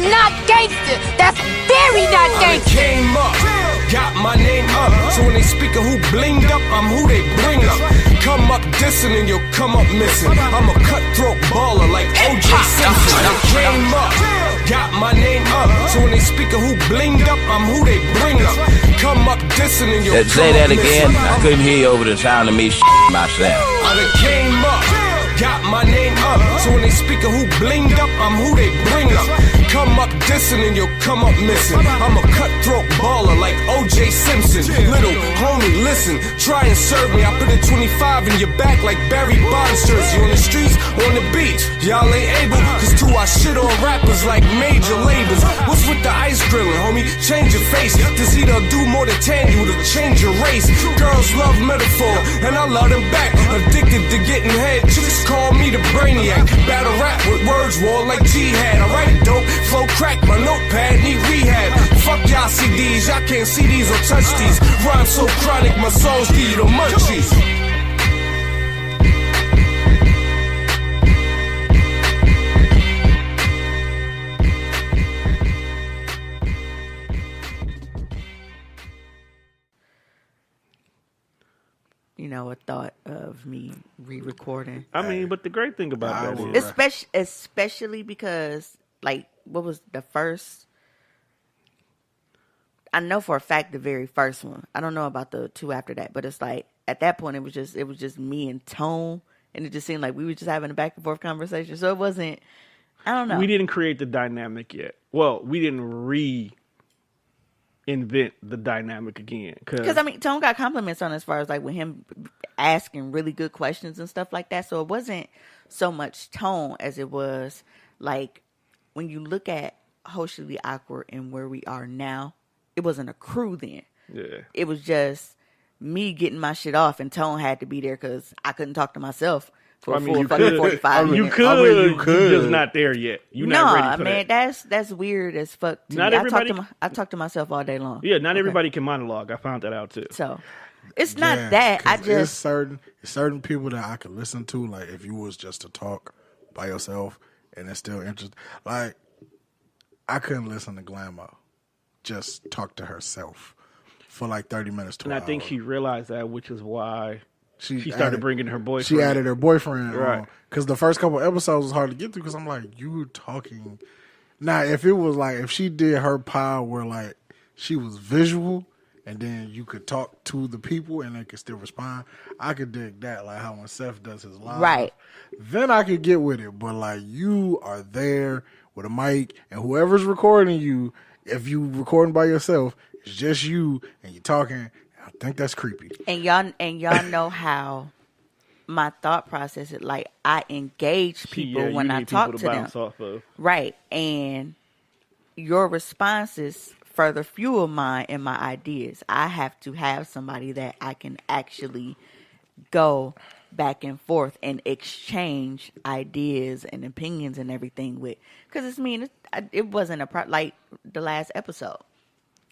not gangster. That's very not gangster. I came up, got my name up. So when they speak of who blinged up, I'm who they bring up. Come up dissing and you'll come up missing. I'm a cutthroat baller like O.J. Simpson. I came up, got my name up. So when they speak of who blinged up, I'm who they bring up. Come up dissing and you'll come Say that up again. missing. I couldn't hear you over the sound of me myself. I done came up, got my name up. So when they speak of who blinged up, I'm who they bring up. Come up dissing and you'll come up missing. I'm a cutthroat baller like O.J. Simpson. Little homie, listen, try and serve me. I put a 25 in your back like Barry Bonds jersey. On the streets, on the beach, y'all ain't able. Cause too I shit on rappers like major labels. What's with the ice grilling, homie? Change your face. This either do more than tan you to change your race. Girls love metaphor, and I love them back. Addicted to getting head, chicks call me the brainiac. Battle rap with words, war like jihad. I write dope, flow crack, my notepad need rehab. Fuck y'all CDs, y'all can't see these or touch these. Rhyme so chronic, my songs give you the munchies. You know, a thought of me re-recording. I mean, but the great thing about that is... Especially because, like, what was the first... I know for a fact the very first one. I don't know about the two after that, but it's like, at that point, it was just me and Tone, and it just seemed like we were just having a back and forth conversation. So it wasn't, I don't know. We didn't create the dynamic yet. Well, we didn't reinvent the dynamic again. Because, I mean, Tone got compliments on as far as, like, with him asking really good questions and stuff like that. So it wasn't so much Tone as it was, like, when you look at Socially Awkward and where we are now, it wasn't a crew then. Yeah. It was just me getting my shit off, and Tone had to be there because I couldn't talk to myself for a full fucking 45 minutes. You could. You're just not there yet. You're not ready for that. That's weird as fuck to not me. Everybody, I talk to myself all day long. Yeah, not everybody can monologue. I found that out too. So it's not that. It's certain people that I could listen to, like if you was just to talk by yourself and it's still interesting. Like I couldn't listen to Glamour just talk to herself for like 30 minutes to an hour. And I think she realized that, which is why she started bringing her boyfriend. She added her boyfriend, right? Because the first couple episodes was hard to get through. Because I'm like, you talking now. If it was like if she did her pile where like she was visual and then you could talk to the people and they could still respond, I could dig that. Like how when Seth does his live, right? Then I could get with it. But like you are there with a mic and whoever's recording you. If you recording by yourself, it's just you and you're talking. I think that's creepy. And y'all know how my thought process is. Like I engage people when I talk to them, right? And your responses further fuel mine and my ideas. I have to have somebody that I can actually go back and forth and exchange ideas and opinions and everything with. Because it's me. It wasn't like the last episode.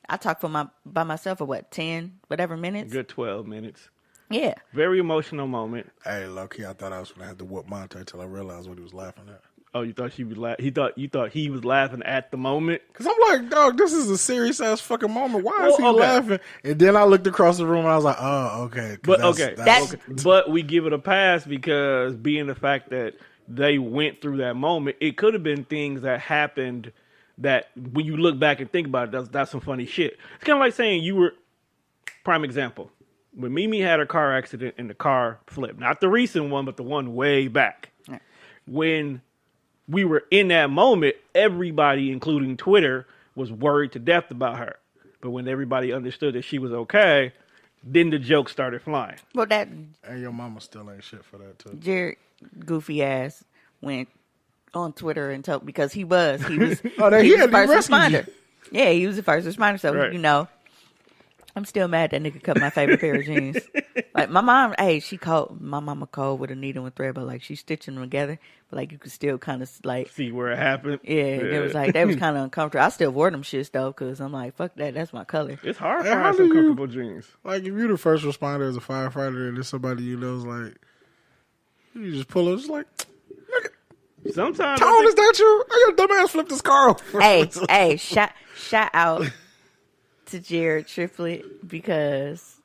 I talked by myself for 10 whatever minutes. Good 12 minutes. Yeah. Very emotional moment. Hey, low-key, I thought I was gonna have to whoop Monte until I realized what he was laughing at. Oh, you thought she was you thought he was laughing at the moment? Because I'm like, dog, this is a serious ass fucking moment. Why is he laughing? And then I looked across the room and I was like, oh, okay. But we give it a pass because being the fact that they went through that moment, it could have been things that happened that when you look back and think about it, that's some funny shit. It's kind of like saying you were, prime example, when Mimi had her car accident and the car flipped. Not the recent one, but the one way back. Yeah. When we were in that moment, everybody, including Twitter, was worried to death about her. But when everybody understood that she was okay, then the jokes started flying. Well, and your mama still ain't shit for that too. Jared, goofy ass, went on Twitter and told because he was he was the first responder. Yeah, he was the first responder. So right. You know, I'm still mad that nigga cut my favorite pair of jeans. Like my mom, she cold. My mama cold with a needle and thread, but like she's stitching them together. But like you could still kind of like see where it happened. Yeah, it was like that was kind of uncomfortable. I still wore them shits though, because I'm like, fuck that. That's my color. It's hard to find some comfortable jeans. Like if you're the first responder as a firefighter and there's somebody you know is like, you just pull up, just like, Sometimes. Tone, is that you? Oh, your dumbass flipped his car over. Hey, shout out to Jared Triplett because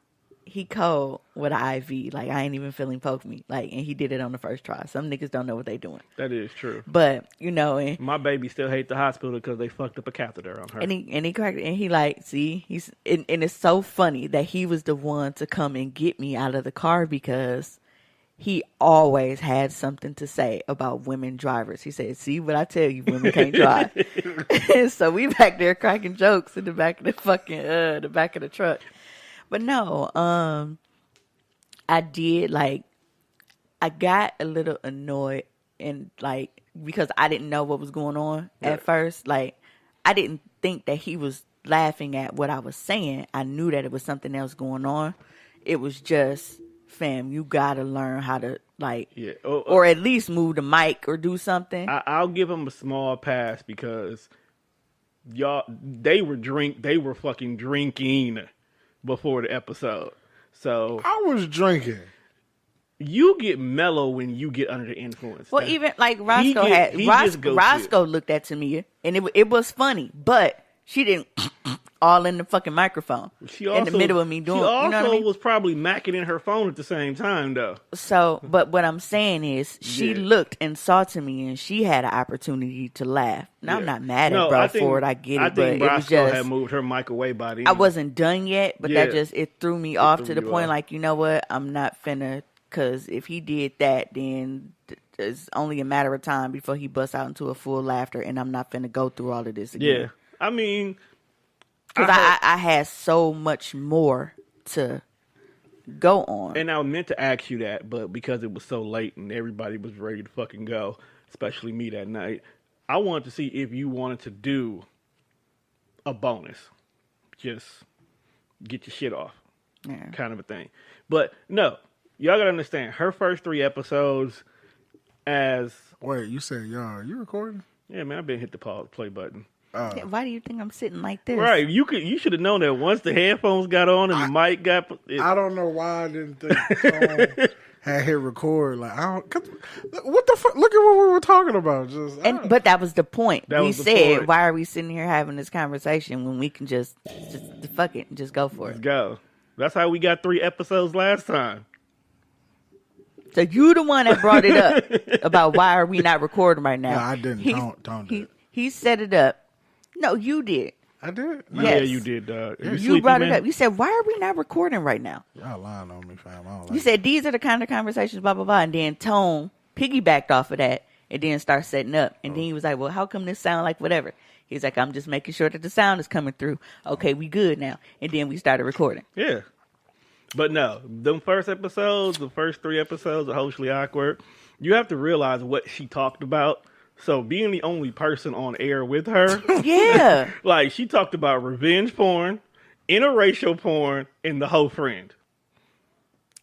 he cold with an IV. Like, I ain't even feeling poke me. Like, and he did it on the first try. Some niggas don't know what they doing. That is true. But, you know. And my baby still hate the hospital because they fucked up a catheter on her. And he cracked it. And he like, see, and it's so funny that he was the one to come and get me out of the car because he always had something to say about women drivers. He said, see what I tell you, women can't drive. And so we back there cracking jokes in the back of the fucking, the back of the truck. But no, I did, like, I got a little annoyed and, like, because I didn't know what was going on at first. Like, I didn't think that he was laughing at what I was saying. I knew that it was something else going on. It was just, fam, you got to learn how to, like, or at least move the mic or do something. I'll give him a small pass because they were fucking drinking before the episode. So I was drinking. You get mellow when you get under the influence. Well, even like Roscoe looked at to me and it was funny, but she didn't all in the fucking microphone in the middle of me doing. She also you know what I mean? was probably macking in her phone at the same time, though. So, but what I'm saying is, she looked and saw to me, and she had an opportunity to laugh. Now I'm not mad at bro for it. I get it, but it was just had moved her mic away by the I wasn't done yet, but that just it threw me off to the point. Like, you know what? I'm not finna, because if he did that, then it's only a matter of time before he busts out into a full laughter, and I'm not finna go through all of this again. Yeah, I mean. Because I had so much more to go on. And I meant to ask you that, but because it was so late and everybody was ready to fucking go, especially me that night, I wanted to see if you wanted to do a bonus. Just get your shit off. Yeah. Kind of a thing. But no, y'all gotta understand, her first 3 episodes as... Wait, you said y'all, are you recording? Yeah, man, I've been hit the pause play button. Why do you think I'm sitting like this? Right, you should have known that once the headphones got on and the mic got. I don't know why I didn't think had hit record. Like, what the fuck? Look at what we were talking about. But that was the point. We said, why are we sitting here having this conversation when we can just fuck it and just go for it? Let's go. That's how we got 3 episodes last time. So you the one that brought it up about why are we not recording right now? No, I didn't. Don't do it. He set it up. No, you did. I did? Yes. Yeah, you did, dog. You brought it up. You said, why are we not recording right now? Y'all lying on me, fam. You said, these are the kind of conversations, blah, blah, blah. And then Tone piggybacked off of that and then started setting up. And then he was like, well, how come this sound like whatever? He's like, I'm just making sure that the sound is coming through. Okay, we good now. And then we started recording. Yeah. But no, the first 3 episodes are hopefully awkward. You have to realize what she talked about. So being the only person on air with her, yeah, like she talked about revenge porn, interracial porn, and the whole friend.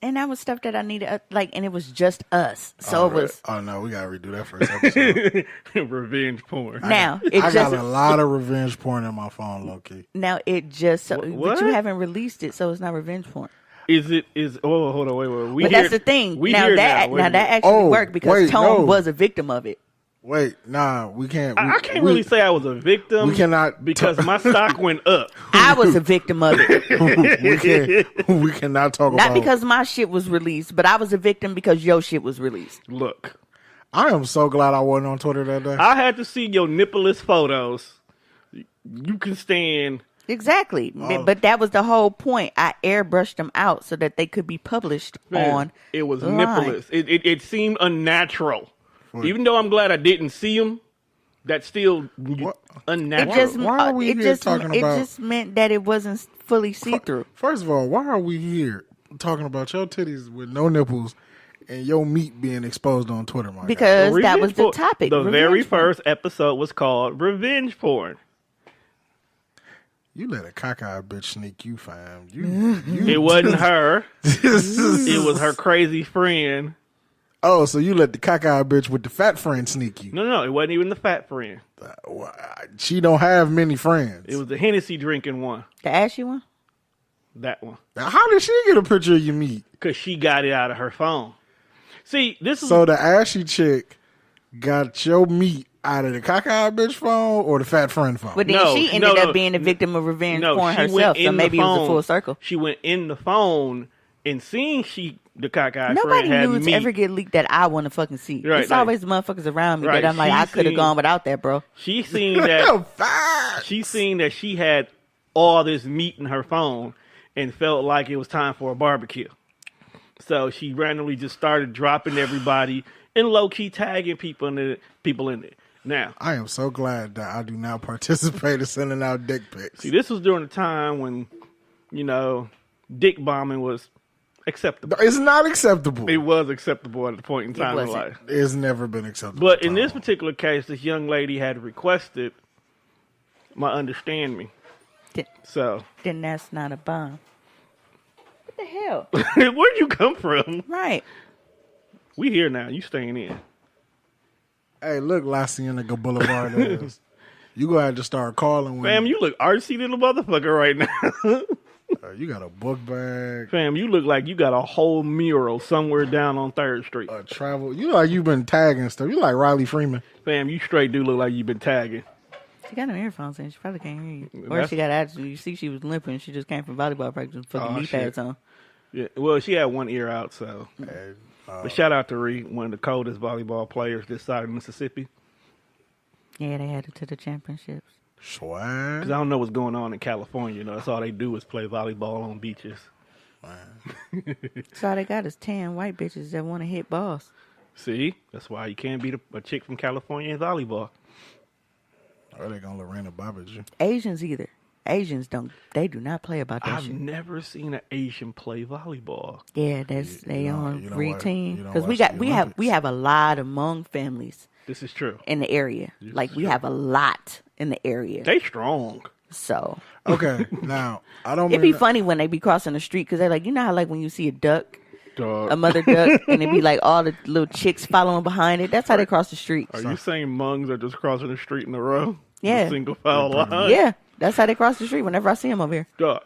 And that was stuff that I needed, and it was just us. So it was. Oh no, we gotta redo that first episode. Revenge porn. Now I got a lot of revenge porn in my phone, low key. Now it just, but you haven't released it, so it's not revenge porn. Oh, hold on, wait. But that's the thing. Now that actually worked because Tone was a victim of it. Wait, nah, we can't. I can't really say I was a victim. We cannot because my stock went up. I was a victim of it. We cannot talk about. Not because my shit was released, but I was a victim because your shit was released. Look, I am so glad I wasn't on Twitter that day. I had to see your nippleless photos. You can stand. Exactly. But that was the whole point. I airbrushed them out so that they could be published on. It was nippleless. It seemed unnatural. Even though I'm glad I didn't see them, that's still unnatural. Why are we here talking about? It just meant that it wasn't fully see-through. First of all, why are we here talking about your titties with no nipples and your meat being exposed on Twitter, my Because that was the topic. The very first episode was called Revenge Porn. You let a cockeyed bitch sneak you, fam. It wasn't her. It was her crazy friend. Oh, so you let the cockeyed bitch with the fat friend sneak you? No, it wasn't even the fat friend. She don't have many friends. It was the Hennessy drinking one. The ashy one? That one. Now, how did she get a picture of your meat? Because she got it out of her phone. See, this is... So the ashy chick got your meat out of the cockeyed bitch phone or the fat friend phone? But then she ended up being a victim of revenge porn herself, so maybe it was a full circle. She went in the phone and seeing the cockeyed Nobody friend had nudes meat. ever get leaked that I want to fucking see. Right, it's always the motherfuckers around me that I'm like, I could have gone without that, bro. She seen that. She seen that she had all this meat in her phone and felt like it was time for a barbecue. So she randomly just started dropping everybody and low key tagging people in it. Now, I am so glad that I do not participate in sending out dick pics. See, this was during the time when, dick bombing was acceptable. It's not acceptable. It was acceptable at the point in time in life. It's never been acceptable. But in this particular case, this young lady had requested my understand me. Then that's not a bomb. What the hell? Where'd you come from? Right. We here now. You staying in. Hey, look, La Cienega Boulevard is. You gonna have to start calling. Fam, you look artsy little motherfucker right now. You got a book bag. Fam, you look like you got a whole mural somewhere down on 3rd Street. Travel. You look like you've been tagging stuff. You like Riley Freeman. Fam, you straight do look like you've been tagging. She got no earphones in. She probably can't hear you. Or she got attitude. You see she was limping. She just came from volleyball practice with fucking knee pads on. Yeah, well, she had one ear out, so. But shout out to Ree, one of the coldest volleyball players this side of Mississippi. Yeah, they had it to the championships. Swag. Because I don't know what's going on in California. That's all they do is play volleyball on beaches. So all they got is 10 white bitches that want to hit balls. See? That's why you can't beat a chick from California in volleyball. Or they gonna Lorena Bobbitt you. Asians either. Asians do not play about that I've shit. never seen an Asian play volleyball. Yeah, they on routine. Because we have a lot of Hmong families. This is true. In the area. We have a lot in the area. They strong. So. Okay, now, I don't It'd be funny when they be crossing the street because they're like, you know how when you see a duck, a mother duck, and it'd be like all the little chicks following behind it. That's how they cross the street. Are you saying Hmongs are just crossing the street in a row? Yeah. Single file line? Yeah, that's how they cross the street whenever I see them over here. Dog.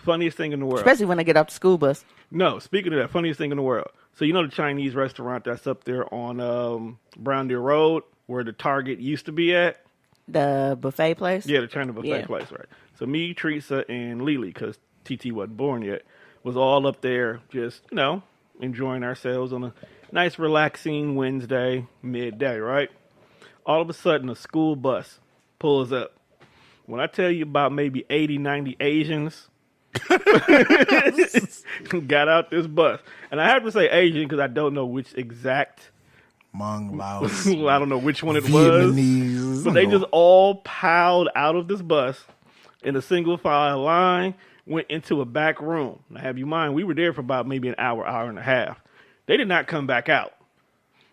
Funniest thing in the world. Especially when they get off the school bus. No, speaking of that, funniest thing in the world. So you know the Chinese restaurant that's up there on Brown Deer Road where the Target used to be at? The buffet place? Yeah, the China buffet place, right. So me, Teresa, and Lily, because TT wasn't born yet, was all up there just, enjoying ourselves on a nice relaxing Wednesday midday, right? All of a sudden, a school bus pulls up. When I tell you about maybe 80, 90 Asians got out this bus. And I have to say Asian because I don't know which exact Hmong, Laos. I don't know which one it Vietnamese, was. But they just all piled out of this bus in a single file line, went into a back room. Now, have you mind, we were there for about maybe an hour, hour and a half. They did not come back out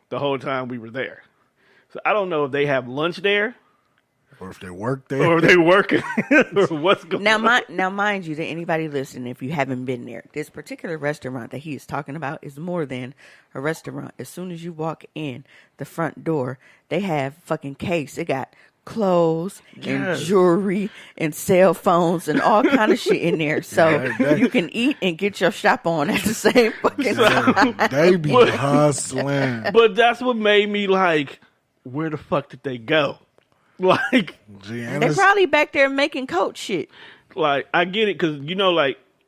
the whole time we were there. So I don't know if they have lunch there. Or if they work there. Or if they working. Or what's going on. Now, mind you, to anybody listening, if you haven't been there, this particular restaurant that he is talking about is more than a restaurant. As soon as you walk in the front door, they have fucking case. They got clothes and jewelry and cell phones and all kind of shit in there. So you can eat and get your shop on at the same fucking time. They be hustling. But that's what made me like, where the fuck did they go? Like, they probably back there making coat shit. Like, I get it, because, if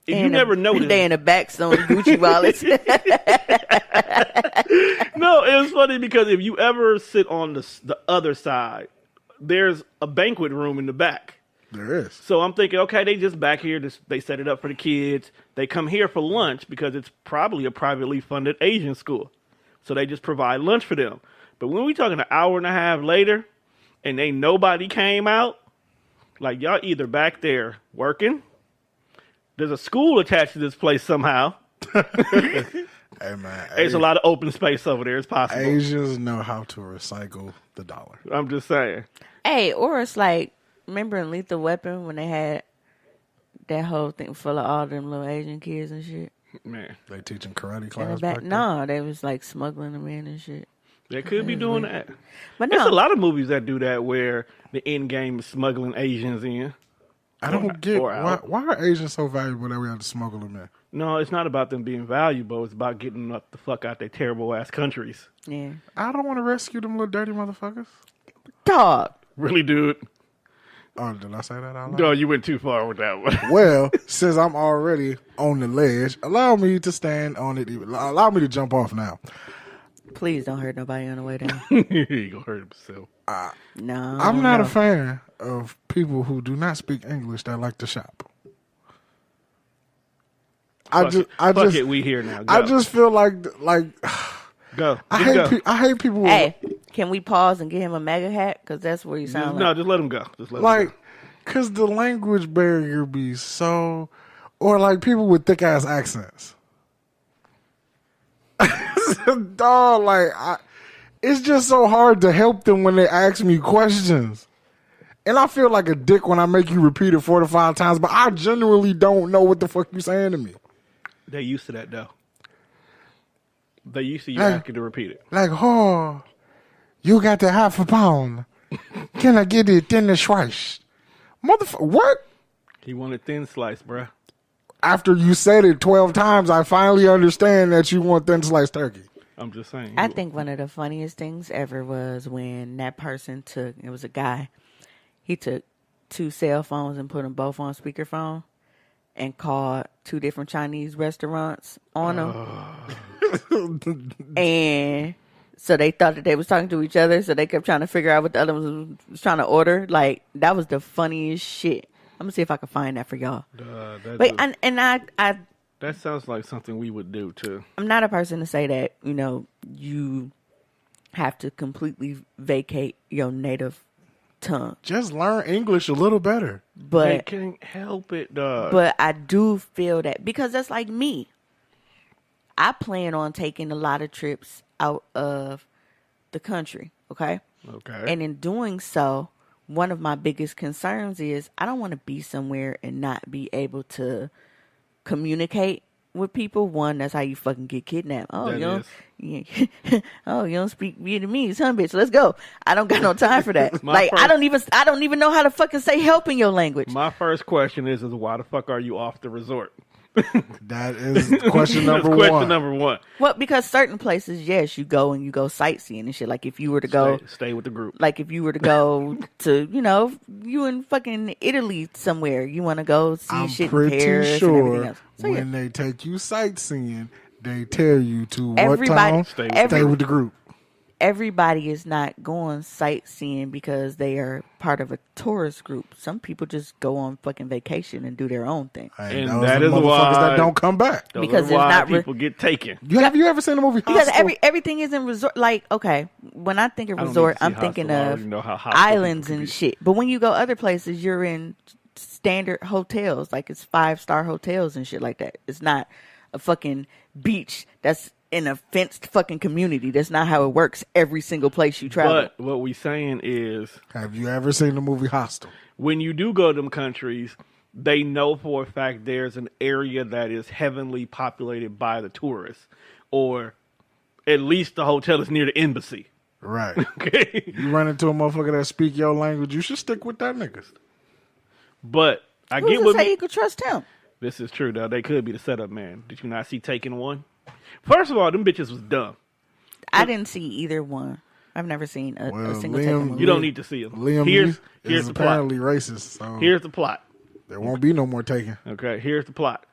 you never noticed. They in the back selling Gucci wallets. No, it was funny because if you ever sit on the other side, there's a banquet room in the back. There is. So I'm thinking, okay, they just back here. They set it up for the kids. They come here for lunch because it's probably a privately funded Asian school. So they just provide lunch for them. But when we talking an hour and a half later, and ain't nobody came out, like y'all either back there working, there's a school attached to this place somehow. Hey man, there's a lot of open space over there. It's possible. Asians know how to recycle the dollar. I'm just saying. Hey, or it's like, remember in Lethal Weapon when they had that whole thing full of all them little Asian kids and shit? Man, they teaching karate class back? No, they was like smuggling them in and shit. They could be doing that. But there's a lot of movies that do that where the end game is smuggling Asians in. I don't get why are Asians so valuable that we have to smuggle them in? No, it's not about them being valuable. It's about getting up the fuck out their terrible ass countries. Yeah. I don't want to rescue them little dirty motherfuckers. Dog. Really, dude? Oh, did I say that out loud? No, you went too far with that one. Well, since I'm already on the ledge, allow me to stand on it. Allow me to jump off now. Please don't hurt nobody on the way down. He gonna hurt himself. No. I'm not a fan of people who do not speak English that like to shop. Fuck it, we here now. Go. I just feel like go. I hate people. Hey, can we pause and get him a mega hat? Because that's where you sound like. No, just let him go. Just let him like, go. because the language barrier be so, or like people with thick ass accents. Dog, like it's just so hard to help them when they ask me questions. And I feel like a dick when I make you repeat it 4 to 5 times, but I genuinely don't know what the fuck you saying to me. They used to that though. They used to you asking to repeat it. Like, oh, you got the half a pound. Can I get it thin slice? Motherfucker, what? He wanted thin slice, bruh. After you said it 12 times, I finally understand that you want thin sliced turkey. I'm just saying. I think one of the funniest things ever was when that person it was a guy, he took 2 cell phones and put them both on speakerphone and called 2 different Chinese restaurants on them. And so they thought that they was talking to each other, so they kept trying to figure out what the other one was trying to order. Like, that was the funniest shit. I'm going to see if I can find that for y'all. That sounds like something we would do, too. I'm not a person to say that, you have to completely vacate your native tongue. Just learn English a little better. But they can't help it, dog. But I do feel that, because that's like me. I plan on taking a lot of trips out of the country, okay? Okay. And in doing so, one of my biggest concerns is I don't want to be somewhere and not be able to communicate with people. One, that's how you fucking get kidnapped. Oh, you don't speak Vietnamese, huh, bitch? Let's go. I don't got no time for that. I don't even know how to fucking say help in your language. My first question is why the fuck are you off the resort? That is question number one. Question number one. Well, because certain places, yes, you go sightseeing and shit. Like if you were to go stay with the group. Like if you were to go to, you in fucking Italy somewhere, you want to go see shit in Paris and everything else. So, when they take you sightseeing, they tell you to everybody, what town? Stay with the group. Everybody is not going sightseeing because they are part of a tourist group. Some people just go on fucking vacation and do their own thing. And that is why that don't come back. Because it's not people get taken. Have you ever seen the movie Hostel? Because everything is in resort. Like, okay, when I think of resort, I'm thinking of islands and shit. But when you go other places, you're in standard hotels. Like it's 5-star hotels and shit like that. It's not a fucking beach that's in a fenced fucking community. That's not how it works every single place you travel. But what we saying is, have you ever seen the movie Hostel? When you do go to them countries, they know for a fact there's an area that is heavily populated by the tourists, or at least the hotel is near the embassy. Right. Okay. You run into a motherfucker that speak your language, you should stick with that niggas. But I Who's get to what say you could trust him. This is true, though. They could be the setup man. Did you not see Taken 1? First of all, them bitches was dumb. I didn't see either one. I've never seen a single Taken movie. You don't need to see them. Liam here's the apparently plot. Racist. So here's the plot. There won't be no more Taken. Okay, here's the plot.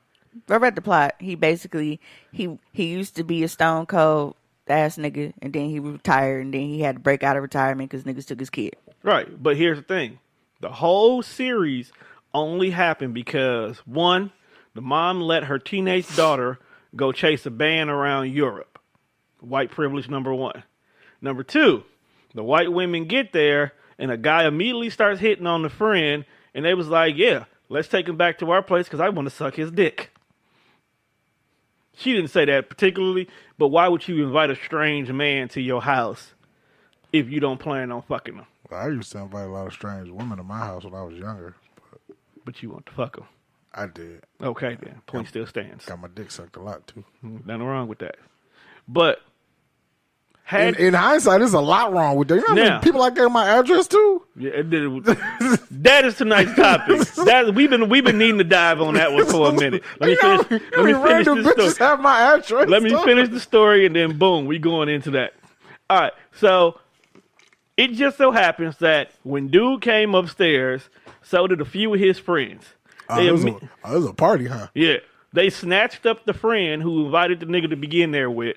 I read the plot. He basically he used to be a stone cold ass nigga, and then he retired, and then he had to break out of retirement because niggas took his kid. Right, but here's the thing: the whole series only happened because one, the mom let her teenage daughter go chase a band around Europe. White privilege, number one. Number two, the white women get there, and a guy immediately starts hitting on the friend, and they was like, yeah, let's take him back to our place because I want to suck his dick. She didn't say that particularly, but why would you invite a strange man to your house if you don't plan on fucking them? Well, I used to invite a lot of strange women to my house when I was younger. But you want to fuck them. I did. Okay, then. Point still stands. Got my dick sucked a lot, too. Nothing wrong with that. But In hindsight, there's a lot wrong with that. You know how many people I gave my address to? Yeah, that is tonight's topic. We've been needing to dive on that one for a minute. Let me finish this story. Have my address. Let me finish the story, and then boom, we going into that. All right, so it just so happens that when dude came upstairs, so did a few of his friends. It was a party, huh? Yeah. They snatched up the friend who invited the nigga to begin there with.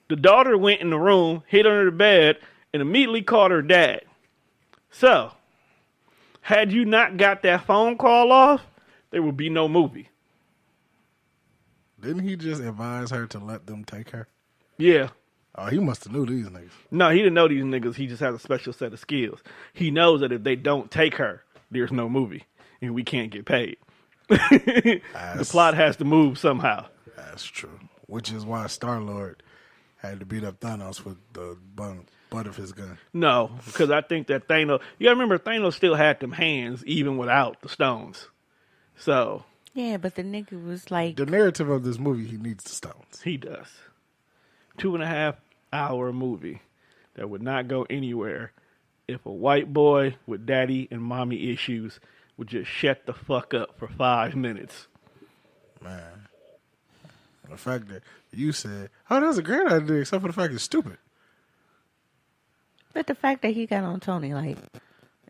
The daughter went in the room, hid under the bed, and immediately called her dad. So, had you not got that phone call off, there would be no movie. Didn't he just advise her to let them take her? Yeah. Oh, he must have knew these niggas. No, he didn't know these niggas. He just has a special set of skills. He knows that if they don't take her, there's no movie, and we can't get paid. The plot has to move somehow. That's true. Which is why Star-Lord had to beat up Thanos with the butt of his gun. No, because I think that Thanos... You gotta remember, Thanos still had them hands even without the stones. So... Yeah, but the nigga was like... The narrative of this movie, he needs the stones. He does. 2.5-hour movie that would not go anywhere if a white boy with daddy and mommy issues would just shut the fuck up for 5 minutes. Man. The fact that you said, oh, that was a great idea, except for the fact it's stupid. But the fact that he got on Tony, like...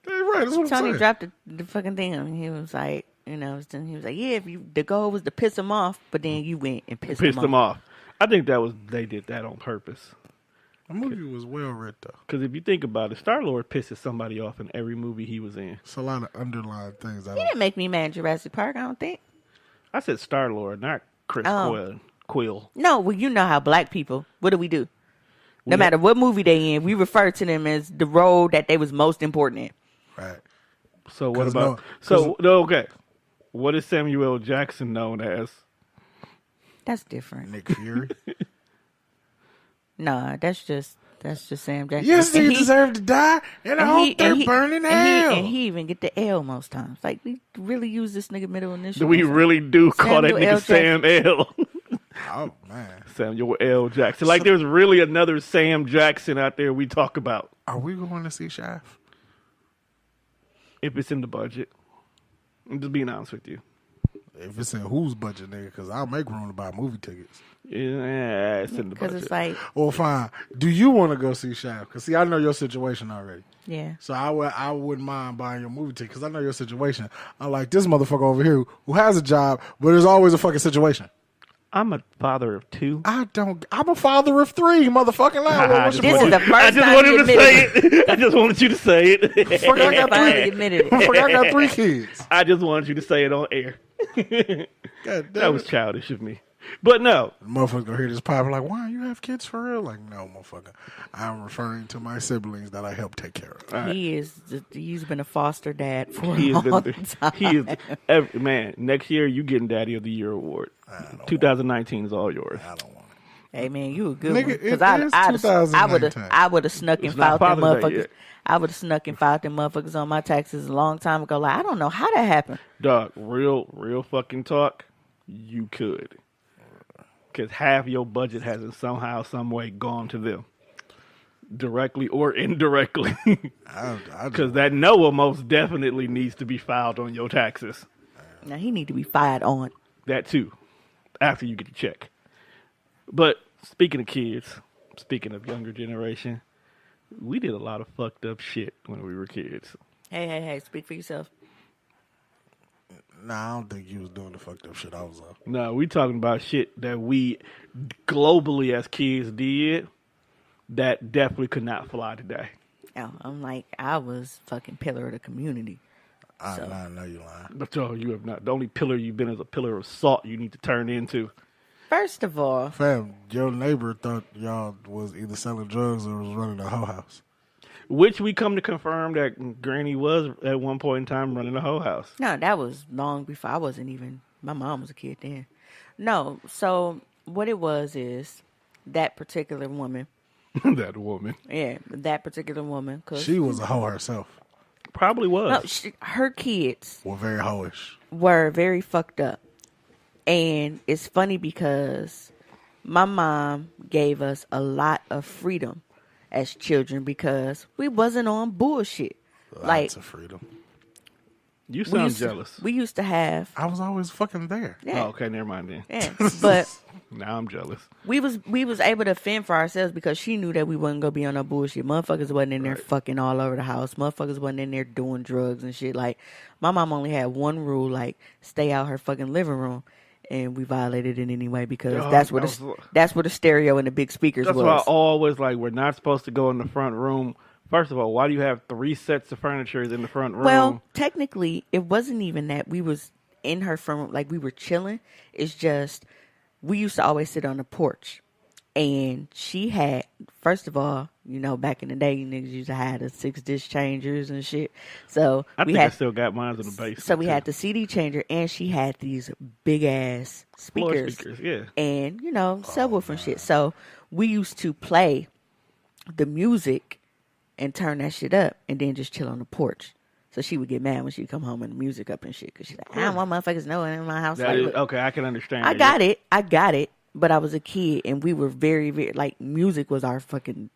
Right, that's what Tony I'm saying. dropped the fucking thing on him. He was like, he was like, yeah, the goal was to piss him off, but then you went and pissed him off. I think they did that on purpose. The movie was well read, though. Because if you think about it, Star-Lord pisses somebody off in every movie he was in. It's a lot of underlying things. He didn't make me mad in Jurassic Park, I don't think. I said Star-Lord, not Chris Quill. No, well, you know how black people, what do? No matter what movie they in, we refer to them as the role that they was most important in. Right. So what about... Okay. What is Samuel Jackson known as? That's different. Nick Fury? Nah, that's just Sam Jackson. Yes, he deserved to die, and I hope they're burning hell. And he even get the L most times. Like, we really use this nigga middle initial. We really do call that nigga Sam L. Oh, man. Samuel L. Jackson. Like, there's really another Sam Jackson out there we talk about. Are we going to see Shaft? If it's in the budget. I'm just being honest with you. If it's in whose budget, nigga? Because I'll make room to buy movie tickets. Yeah, it's in the budget. Because it's like... Well, fine. Do you want to go see Shaft? Because, see, I know your situation already. Yeah. So I wouldn't mind buying your movie ticket because I know your situation. I'm like this motherfucker over here who has a job, but there's always a fucking situation. I'm a father of 2. I'm a father of 3, motherfucking loud. This is the first time you admitted it. I just wanted you to say it. I got 3 kids. I just wanted you to say it on air. That was childish of me. But no. The motherfucker gonna hear this pop like, why you have kids for real? Like, no, motherfucker. I'm referring to my siblings that I help take care of. Right. He's been a foster dad for a long time. He is man, next year you getting Daddy of the Year award. 2019 is all yours. I don't want it. Hey man, you a good one. Because I would have snuck and filed them motherfuckers. I would have snuck and filed them motherfuckers on my taxes a long time ago. Like, I don't know how that happened. Dog, real fucking talk, you could. Because half your budget has in somehow, some way gone to them. Directly or indirectly. Because that Noah most definitely needs to be filed on your taxes. Now, he need to be fired on. That too. After you get the check. But speaking of kids, speaking of younger generation, we did a lot of fucked up shit when we were kids. Hey, speak for yourself. Nah, I don't think you was doing the fucked up shit I was on. No, we talking about shit that we globally as kids did that definitely could not fly today. Oh, I'm like, I was fucking pillar of the community. I know you're lying. But you have not. The only pillar you've been is a pillar of salt you need to turn into. First of all, fam, your neighbor thought y'all was either selling drugs or was running a hoe house. Which we come to confirm that Granny was at one point in time running a hoe house. No, that was long before I wasn't even. My mom was a kid then. No, so what it was is that particular woman. That woman. Yeah, that particular woman. Cause she was a hoe herself. Probably was. No, her kids were very hoish. Were very fucked up. And it's funny because my mom gave us a lot of freedom as children because we wasn't on bullshit. Lots of freedom. You sound jealous. We used to have. I was always fucking there. Yeah. Oh, okay, never mind then. Yeah, but now I'm jealous. we was able to fend for ourselves because she knew that we wasn't gonna be on no bullshit. Motherfuckers wasn't in there fucking all over the house. Motherfuckers wasn't in there doing drugs and shit. Like my mom only had one rule, like stay out her fucking living room, and we violated it anyway because that's where the stereo and the big speakers was. That's why I always like we're not supposed to go in the front room. First of all, why do you have 3 sets of furniture in the front room? Well, technically, it wasn't even that we was in her front, like we were chilling. It's just we used to always sit on the porch, and she had. First of all, you know, back in the day, you niggas used to have the 6 disc changers and shit. So I think I still got mine in the basement. So we had the CD changer, and she had these big ass speakers, yeah, and you know, subwoofer and shit. So we used to play the music and turn that shit up and then just chill on the porch. So she would get mad when she'd come home and the music up and shit. Because she's like, I don't want motherfuckers knowing in my house. Okay, I can understand. I got it. But I was a kid and we were very, very, like, music was our fucking,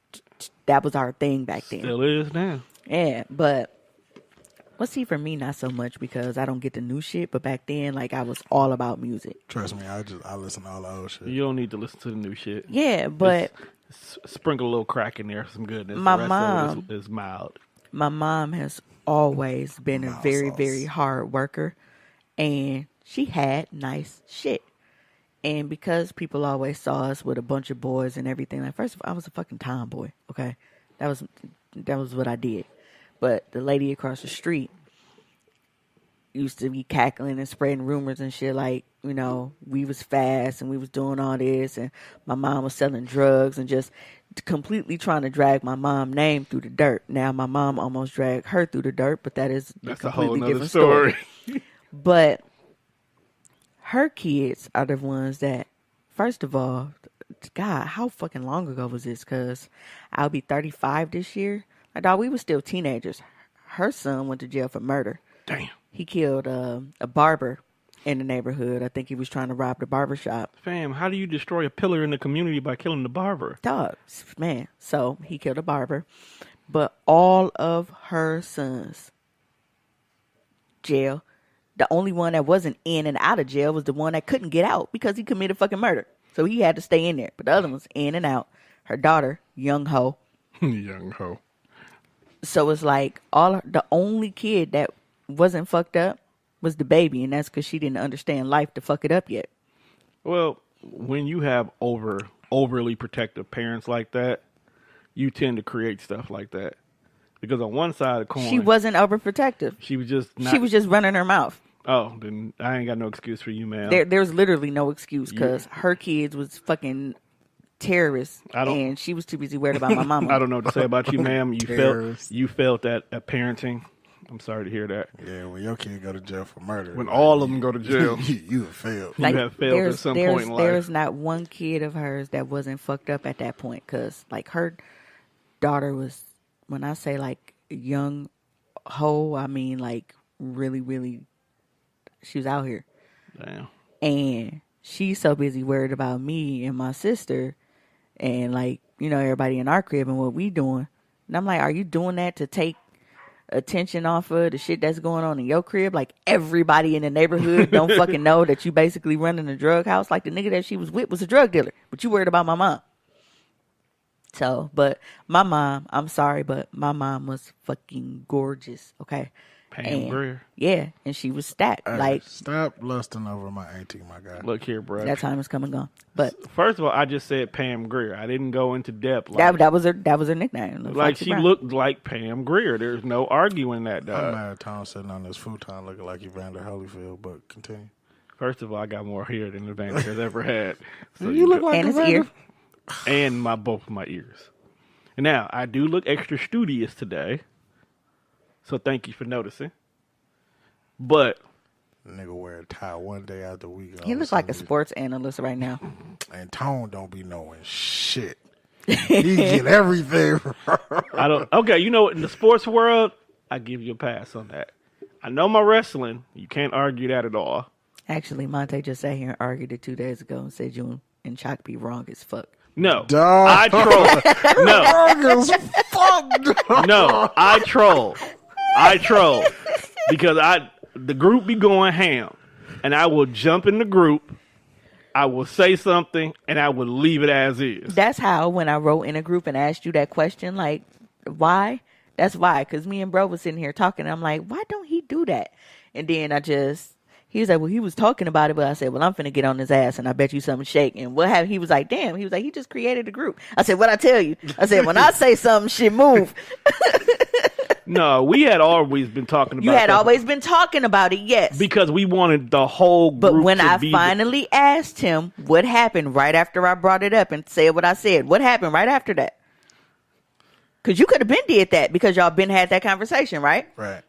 that was our thing back then. Still is now. Yeah, but, well, see, for me, not so much because I don't get the new shit. But back then, like, I was all about music. Trust me, I listen to all the old shit. You don't need to listen to the new shit. Yeah, but... Sprinkle a little crack in there, some goodness. My the rest mom of it is mild. My mom has always been a very, very hard worker, and she had nice shit. And because people always saw us with a bunch of boys and everything, like first of all, I was a fucking tomboy. Okay, that was what I did. But the lady across the street used to be cackling and spreading rumors and shit like, you know, we was fast and we was doing all this and my mom was selling drugs and just completely trying to drag my mom's name through the dirt. Now my mom almost dragged her through the dirt, but that's a completely different story. But her kids are the ones that, first of all, God, how fucking long ago was this? Because I'll be 35 this year. Like, dog, we were still teenagers. Her son went to jail for murder. Damn. He killed a barber in the neighborhood. I think he was trying to rob the barber shop. Fam, how do you destroy a pillar in the community by killing the barber? Dog, man. So he killed a barber. But all of her sons, jail. The only one that wasn't in and out of jail was the one that couldn't get out because he committed fucking murder. So he had to stay in there. But the other one's in and out. Her daughter, young hoe. Young hoe. So it's like the only kid that wasn't fucked up was the baby, and that's because she didn't understand life to fuck it up yet. Well, when you have overly protective parents like that, you tend to create stuff like that. Because on one side of the coin, she wasn't overprotective. She was just running her mouth. Oh, then I ain't got no excuse for you, man. There's literally no excuse because her kids was fucking terrorists, and she was too busy worried about my mama. I don't know what to say about you, ma'am. You felt that at parenting. I'm sorry to hear that. Yeah, when your kid go to jail for murder. When all of them go to jail. you have failed. Like, you have failed at some point in life. There's not one kid of hers that wasn't fucked up at that point. Because, like, her daughter was, when I say, like, young hoe, I mean, like, really, really, she was out here. Damn. And she's so busy worried about me and my sister and, like, you know, everybody in our crib and what we doing. And I'm like, are you doing that to take attention off of the shit that's going on in your crib? Like, everybody in the neighborhood don't fucking know that you basically running a drug house. Like, the nigga that she was with was a drug dealer, but you worried about my mom. So, but my mom, I'm sorry, but my mom was fucking gorgeous, okay? Pam Grier. Yeah, and she was stacked. Like, stop lusting over my auntie, my guy. Look here, bro. That time is come and gone. But first of all, I just said Pam Grier. I didn't go into depth. Like, that was her nickname. Like, she looked like Pam Grier. There's no arguing that, dog. I'm mad at Tom sitting on this futon looking like Evander Holyfield, but continue. First of all, I got more hair than Evander has ever had. So you look like and his ear. And both my ears. And now, I do look extra studious today. So thank you for noticing. But nigga wear a tie one day out the week. He looks like a sports analyst right now. And Tone don't be knowing shit. He get everything wrong. Okay, you know what? In the sports world, I give you a pass on that. I know my wrestling. You can't argue that at all. Actually, Monte just sat here and argued it 2 days ago and said you and Chalk be wrong as fuck. No, Duh. I troll. No, Wrong as fuck. no, I troll. I troll because the group be going ham, and I will jump in the group. I will say something, and I will leave it as is. That's how when I wrote in a group and asked you that question, like, why? That's why, because me and bro was sitting here talking, and I'm like, why don't he do that? And then he was like, well, he was talking about it, but I said, well, I'm finna get on his ass, and I bet you something shake. And what happened? He was like, damn. He was like, he just created a group. I said, what I tell you? I said, when I say something, shit move. No, we had always been talking about it. You had always been talking about it, yes. Because we wanted the whole group But when to I be finally asked him what happened right after I brought it up and said what I said, what happened right after that? Because you could have been did that because y'all been had that conversation, right? Right.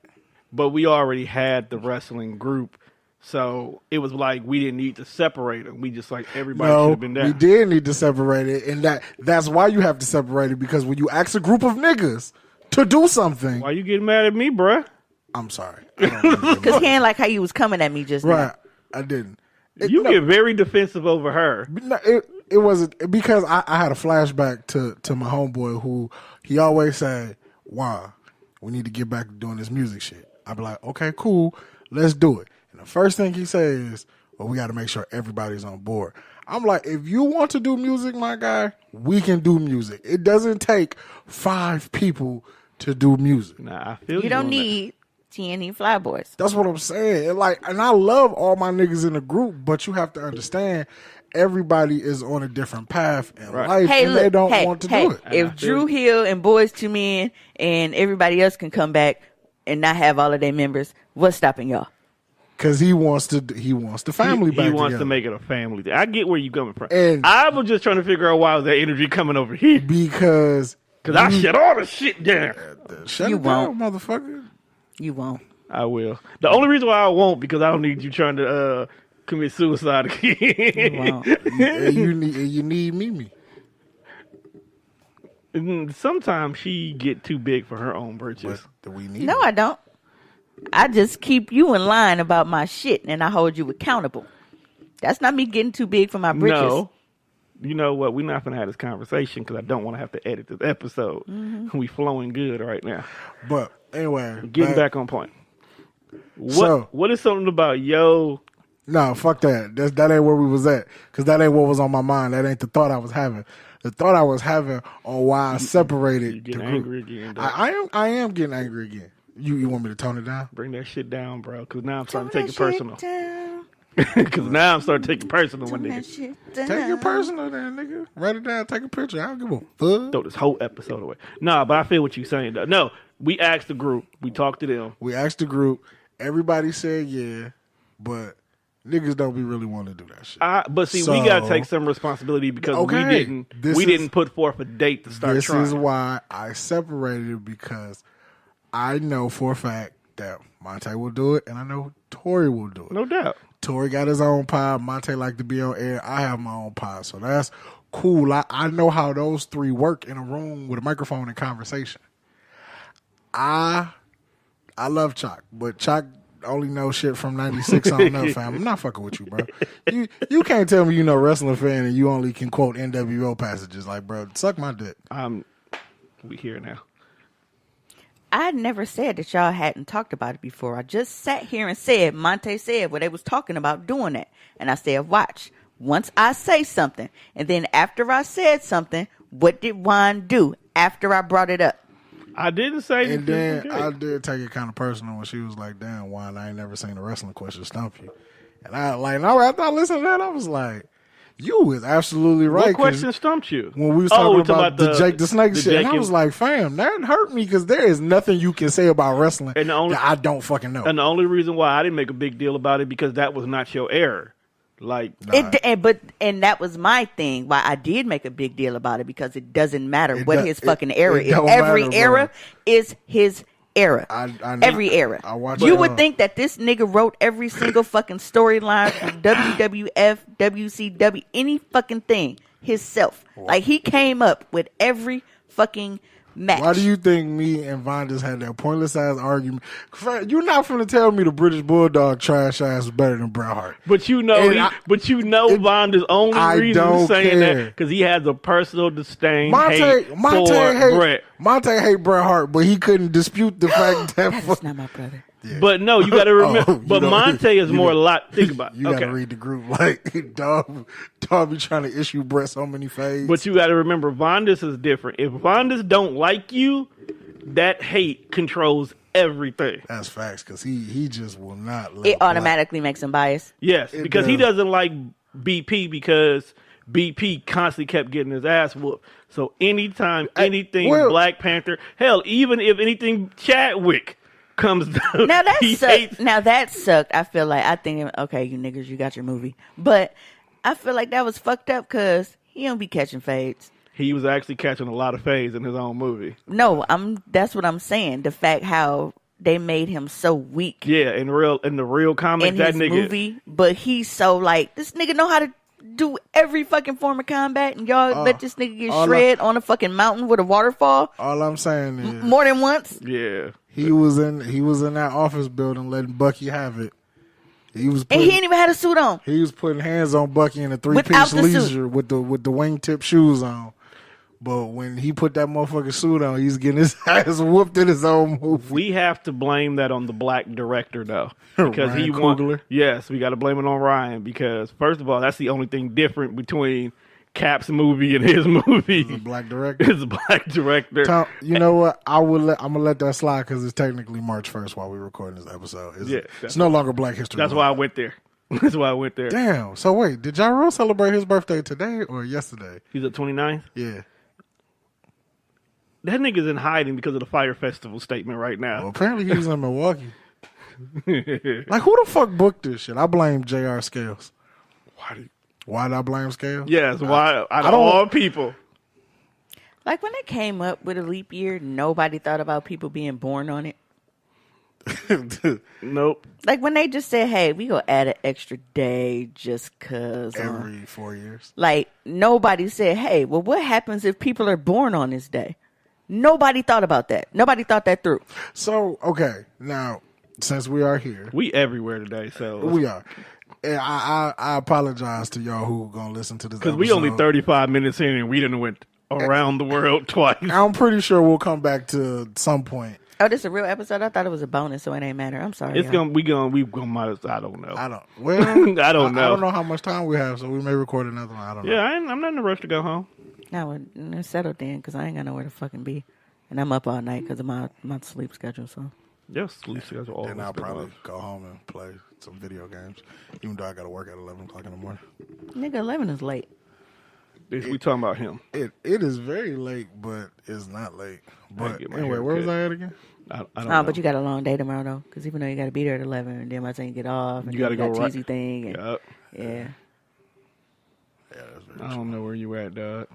But we already had the wrestling group. So it was like we didn't need to separate them. We just like everybody should have been there. We did need to separate it, and that's why you have to separate it, because when you ask a group of niggas to do something. Why you getting mad at me, bruh? I'm sorry. Because he ain't like how you was coming at me just now. Right. I didn't. You get very defensive over her. No, it wasn't because I had a flashback to my homeboy who he always said, "Wow, we need to get back to doing this music shit." I'd be like, "Okay, cool, let's do it." And the first thing he says, "Well, we got to make sure everybody's on board." I'm like, if you want to do music, my guy, we can do music. It doesn't take 5 people to do music. Nah, I feel You don't need TNE Flyboys. That's what I'm saying. And I love all my niggas in the group, but you have to understand everybody is on a different path in life, and they don't want to do it. If Drew Hill and Boys to Men and everybody else can come back and not have all of their members, what's stopping y'all? Because he wants the family back. He wants together. to make it a family thing. I get where you coming from. And I was just trying to figure out why was that energy coming over here. Because I shut all the shit down. Shut You it down, won't. motherfucker. You won't. I will. The only reason why I won't because I don't need you trying to commit suicide again. You won't. And you need Mimi. And sometimes she get too big for her own britches. But we need No, her. I don't. I just keep you in line about my shit and I hold you accountable. That's not me getting too big for my britches. No. You know what? We're not going to have this conversation because I don't want to have to edit this episode. Mm-hmm. We flowing good right now. But anyway, Getting back on point. What is something about yo? No, fuck that. That ain't where we was at. Because that ain't what was on my mind. That ain't the thought I was having. The thought I was having on why I separated You getting the group. angry again. Dog. I am getting angry again. You want me to tone it down? Bring that shit down, bro. Because now I'm starting Tone to take that it shit personal. down. Because now I'm starting to take it personal one Tone that day. shit down. Take it personal then, nigga. Write it down. Take a picture. I don't give a fuck. Throw this whole episode away. Nah, but I feel what you're saying, though. No, we asked the group. We talked to them. We asked the group. Everybody said yeah, but niggas don't be really want to do that shit. But see, we got to take some responsibility because we didn't put forth a date to start trying. This is why I separated it, because I know for a fact that Monte will do it, and I know Tori will do it. No doubt. Tori got his own pod. Monte like to be on air. I have my own pod, so that's cool. I know how those 3 work in a room with a microphone and conversation. I love Chalk, but Chalk only knows shit from 96 on up, fam. I'm not fucking with you, bro. You can't tell me you know wrestling fan and you only can quote NWO passages. Like, bro, suck my dick. We here now. I never said that y'all hadn't talked about it before. I just sat here and said, Monte said what they was talking about doing that. And I said, watch, once I say something, and then after I said something, what did Juan do after I brought it up? I didn't say And then okay. I did take it kind of personal when she was like, damn, Juan, I ain't never seen a wrestling question stump you. And after I listened to that, I was like, you was absolutely right. What question stumped you? When we was talking about the Jake the Snake shit, and I was like, fam, that hurt me because there is nothing you can say about wrestling that I don't fucking know. And the only reason why I didn't make a big deal about it because that was not your error. Like, and that was my thing. Why I did make a big deal about it, because it doesn't matter what his fucking error is. Every era is his era. Every era. You would think that this nigga wrote every single fucking storyline from WWF, WCW, any fucking thing himself. Like, he came up with every fucking match. Why do you think me and Von just had that pointless ass argument? You're not finna tell me the British Bulldog trash ass is better than Bret Hart. But you know, Vonda's only reason saying that because he has a personal disdain, hate for Bret. Monte hate Bret Hart, but he couldn't dispute the fact that that's not my brother. Yeah. But no, you got to remember. But Monte is more a lot. Think about it. You got to read the group. Like, dog be trying to issue Bret so many fades. But you got to remember, Vondas is different. If Vondas don't like you, that hate controls everything. That's facts, because he just will not let it automatically makes him biased. Yes, because he doesn't like BP because BP constantly kept getting his ass whooped. So anytime anything Black Panther, hell, even if anything Chadwick comes down. Now that sucked. I feel like okay, you niggas, you got your movie, but I feel like that was fucked up because he don't be catching fades. He was actually catching a lot of fades in his own movie. No, that's what I'm saying. The fact how they made him so weak. Yeah, in the real comic, in that his nigga movie, but he's so like this nigga know how to do every fucking form of combat, and y'all let this nigga get shred on a fucking mountain with a waterfall. All I'm saying is more than once. Yeah. He was in that office building letting Bucky have it. And he ain't even had a suit on. He was putting hands on Bucky in a 3-piece leisure with the wingtip shoes on. But when he put that motherfucking suit on, he's getting his ass whooped in his own movie. We have to blame that on the black director though, because Ryan Coogler? Yes, we got to blame it on Ryan because first of all, that's the only thing different between Cap's movie and his movie. It's a black director. It's a black director. Tom, you know what? I'm gonna let that slide because it's technically March 1st while we're recording this episode. It's no longer Black History Month. That's why I went there. That's why I went there. Damn. So wait, did Ja Rule celebrate his birthday today or yesterday? He's at 29th? Yeah. That nigga's in hiding because of the Fire Festival statement right now. Well, apparently he was in Milwaukee. Like, who the fuck booked this shit? I blame J.R. Scales. Why did I blame Scales? Yes, why? Out of all people. Like, when they came up with a leap year, nobody thought about people being born on it. Nope. Like, when they just said, hey, we gonna add an extra day just cause. Every 4 years. Like, nobody said, hey, well, what happens if people are born on this day? Nobody thought about that. Nobody thought that through. So, okay, now, since we are here. We everywhere today, so. We are. And I apologize to y'all who gonna listen to this because we only 35 minutes in and we didn't went around the world twice. I'm pretty sure we'll come back to some point. Oh, this is a real episode? I thought it was a bonus, so it ain't matter. I'm sorry. It's I don't know. I don't know. I don't know how much time we have, so we may record another one. I don't know. Yeah, I'm not in a rush to go home. No, it's settled then because I ain't got nowhere to fucking be. And I'm up all night because of my sleep schedule, so. Yeah, sleep schedule always. Then I'll probably go home and play some video games, even though I got to work at 11 o'clock in the morning. Nigga, 11 is late. We talking about him. It is very late, but it's not late. But anyway, where was I at again? I don't know. But you got a long day tomorrow, though, because even though you got to be there at 11, and then by the time you get off, and you got to go cheesy thing. And, yep. Yeah. That's very I true. don't know where you at, dog.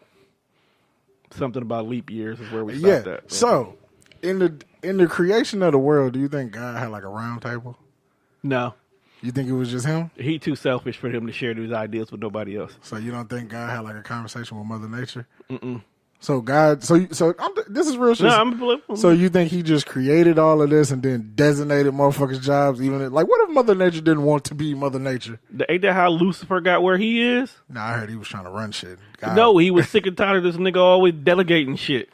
Something about leap years is where we stopped at. So, in the creation of the world, do you think God had like a round table? No. You think it was just him? He too selfish for him to share these ideas with nobody else. So you don't think God had like a conversation with Mother Nature? Mm-mm. So God, this is real shit. No, I'm believable. So you think he just created all of this and then designated motherfuckers' jobs? Like, what if Mother Nature didn't want to be Mother Nature? Ain't that how Lucifer got where he is? Nah, I heard he was trying to run shit. God. No, he was sick and tired of this nigga always delegating shit.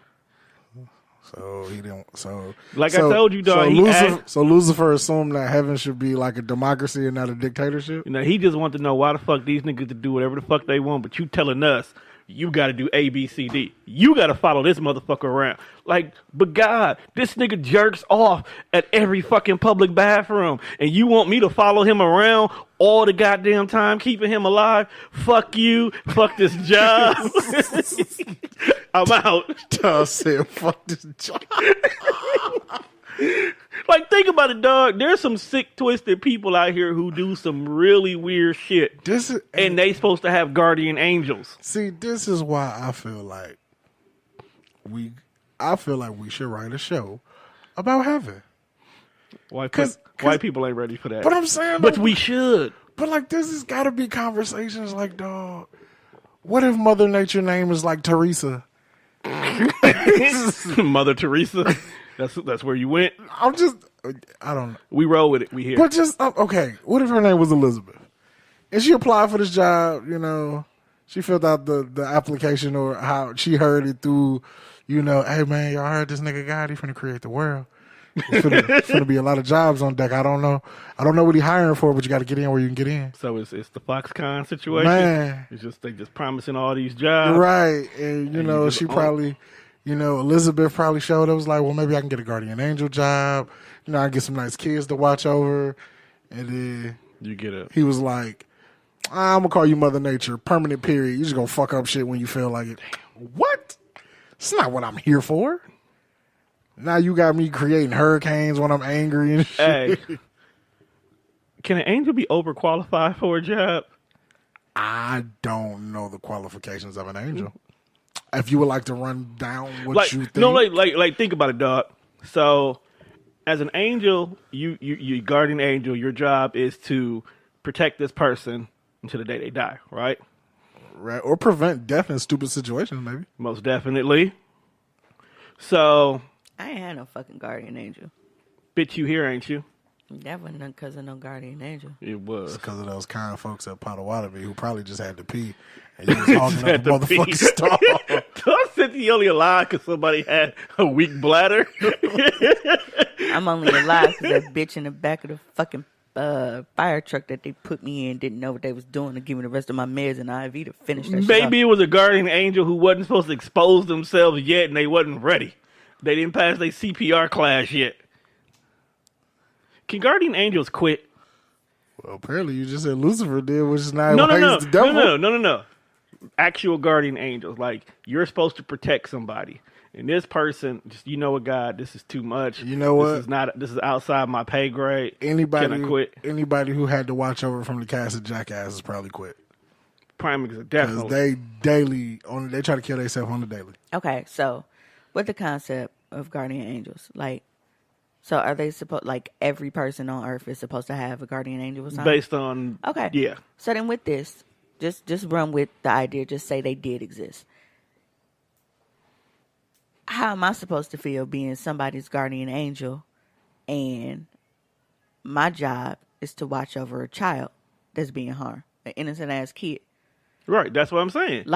So he didn't. I told you, dog. So Lucifer assumed that heaven should be like a democracy and not a dictatorship. He just wanted to know why the fuck these niggas to do whatever the fuck they want, but you telling us you got to do A, B, C, D. You got to follow this motherfucker around. Like, but God, this nigga jerks off at every fucking public bathroom, and you want me to follow him around all the goddamn time, keeping him alive? Fuck you. Fuck this job. I'm out. I said, fuck this job. Like, think about it, dog. There's some sick, twisted people out here who do some really weird shit. And they supposed to have guardian angels. See, this is why I feel like we should write a show about heaven. White people ain't ready for that. But I'm saying, but we should. But like, this has got to be conversations like, dog, what if Mother Nature name is like Teresa? Mother Teresa. That's where you went. I don't know. We roll with it. We here. But just okay. What if her name was Elizabeth and she applied for this job? She filled out the application or how she heard it through. Hey man, y'all heard this nigga guy? He finna create the world. It's finna be a lot of jobs on deck. I don't know what he hiring for, but you got to get in where you can get in. So it's the Foxconn situation. Man, they just promising all these jobs, right? And she probably, Elizabeth probably showed up. Was like, well, maybe I can get a guardian angel job. I get some nice kids to watch over, and then you get it. He was like, I'm gonna call you Mother Nature, permanent period. You just gonna fuck up shit when you feel like it. Damn. What? It's not what I'm here for. Now you got me creating hurricanes when I'm angry and shit. Hey, can an angel be overqualified for a job? I don't know the qualifications of an angel. If you would like to run down what you think. No, think about it, dog. So, as an angel, you guardian angel, your job is to protect this person until the day they die, right? Right. Or prevent death in stupid situations, maybe. Most definitely. So... I ain't had no fucking guardian angel. Bitch, you here, ain't you? That wasn't because of no guardian angel. It was. It's because of those kind folks at Potawatomi who probably just had to pee. And you was hogging up the motherfucking stall. Don't say he only alive because somebody had a weak bladder. I'm only alive because that bitch in the back of the fucking fire truck that they put me in didn't know what they was doing to give me the rest of my meds and IV to finish that shit Maybe up. It was a guardian angel who wasn't supposed to expose themselves yet and they wasn't ready. They didn't pass their CPR class yet. Can guardian angels quit? Well, apparently you just said Lucifer did, which is not the devil. No. Actual guardian angels, like you're supposed to protect somebody, and this person, just what, God, this is too much. You know what? This is outside my pay grade. Anybody Can I quit? Anybody who had to watch over from the cast of Jackass has probably quit. Prime example, definitely. Because they try to kill themselves on the daily. Okay, so. What the concept of guardian angels? So are they supposed, every person on earth is supposed to have a guardian angel or something? Based on... Okay. Yeah. So then with this, just run with the idea, just say they did exist. How am I supposed to feel being somebody's guardian angel and my job is to watch over a child that's being harmed, an innocent-ass kid? Right, that's what I'm saying.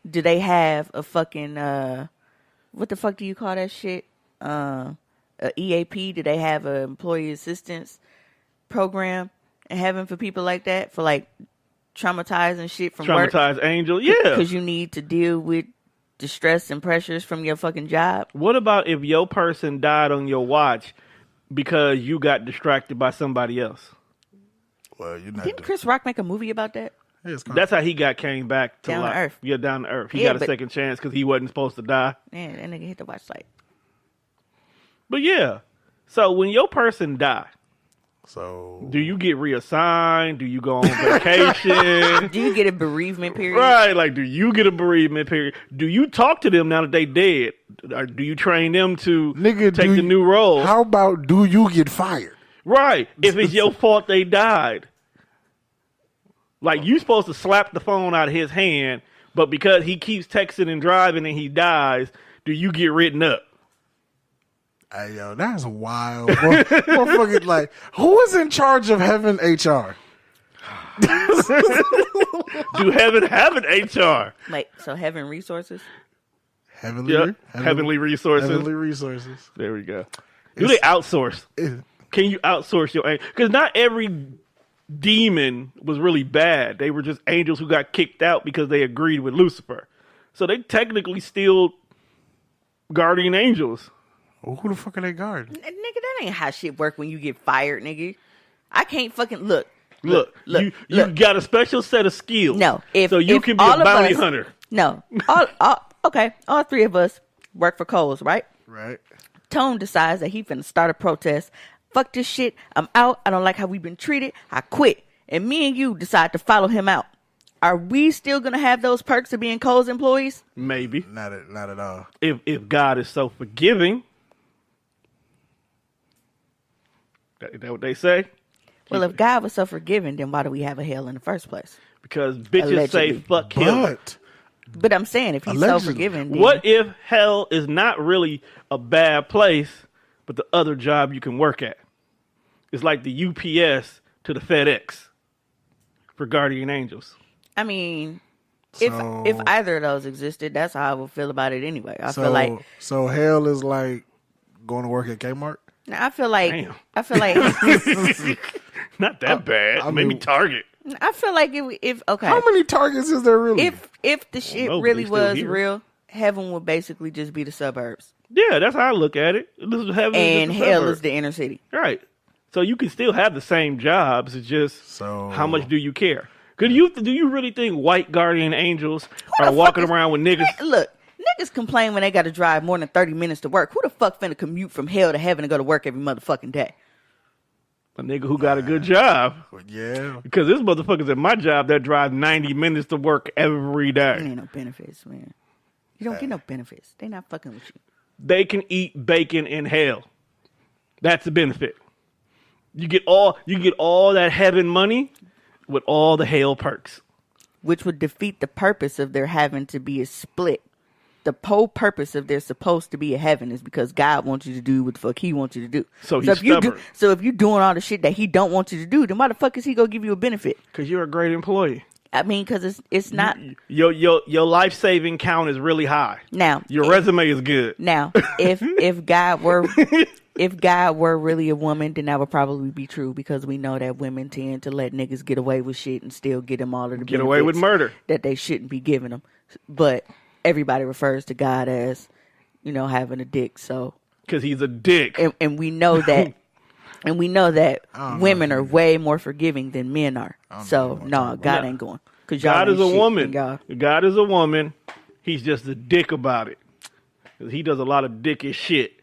Do they have a fucking... what the fuck do you call that shit? A EAP? Do they have an employee assistance program in heaven for people like that? For traumatizing shit from work? Traumatized angel, yeah. Because you need to deal with the stress and pressures from your fucking job. What about if your person died on your watch because you got distracted by somebody else? Well, Didn't Chris Rock make a movie about that? That's how he came back to down to earth. Yeah, down to earth. He got a second chance because he wasn't supposed to die. Man, that nigga hit the watch light. But yeah, so when your person die, do you get reassigned? Do you go on vacation? Do you get a bereavement period? Right, do you get a bereavement period? Do you talk to them now that they dead? Or do you train them to take the new role? How about do you get fired? Right, if it's your fault they died. You supposed to slap the phone out of his hand, but because he keeps texting and driving and he dies, do you get written up? Hey, yo, that's wild. Motherfucker, who is in charge of heaven HR? Do heaven have an HR? So heaven resources? Heavenly resources. Heavenly resources. There we go. Do they outsource? Can you outsource your angel? Because not every demon was really bad. They were just angels who got kicked out because they agreed with Lucifer. So they technically still guardian angels. Well, who the fuck are they guarding? Nigga, that ain't how shit work when you get fired, nigga. I can't fucking look. You got a special set of skills. No, so you can be a bounty hunter. No, all three of us work for Kohl's, right? Right. Tone decides that he finna start a protest. Fuck this shit. I'm out. I don't like how we've been treated. I quit. And me and you decide to follow him out. Are we still gonna have those perks of being Kohl's employees? Maybe. Not at all. If God is so forgiving. Is that what they say? Well, if God was so forgiving, then why do we have a hell in the first place? Because bitches Allegedly. say fuck him. But But I'm saying, if he's Allegedly. so forgiving, then What if hell is not really a bad place, but the other job you can work at? It's like the UPS to the FedEx for guardian angels. I mean, if either of those existed, that's how I would feel about it anyway. I feel like hell is like going to work at Kmart. I feel like Damn. Not that bad. Maybe Target. I feel like if okay, How many Targets is there really? If the shit know, really but they still was here. real, heaven would basically just be the suburbs, Yeah, that's how I look at it. This is heaven and is the hell suburb. is the inner city. Right. So you can still have the same jobs. It's just how much do you care? Do you really think white guardian angels are walking around with niggas? Look, niggas complain when they got to drive more than 30 minutes to work. Who the fuck finna commute from hell to heaven and go to work every motherfucking day? A nigga who got a good job. Yeah. Because there's motherfuckers at my job that drive 90 minutes to work every day. Ain't no benefits, man. You don't get no benefits. They not fucking with you. They can eat bacon in hell. That's the benefit. You get all that heaven money with all the hell perks. Which would defeat the purpose of there having to be a split. The whole purpose of there's supposed to be a heaven is because God wants you to do what the fuck he wants you to do. So he's stubborn. So if you're doing all the shit that he don't want you to do, then why the fuck is he gonna give you a benefit? Because you're a great employee. I mean, because it's not. Your life saving count is really high. Now Your resume is good. Now, if God were really a woman, then that would probably be true, because we know that women tend to let niggas get away with shit and still get them all of the Get away with benefits murder that they shouldn't be giving them. But everybody refers to God as, having a dick. So because he's a dick. and we know that. And we know that women are way more forgiving than men are. So, no, God ain't going. Cause God is a woman. God. God is a woman. He's just a dick about it. He does a lot of dickish shit.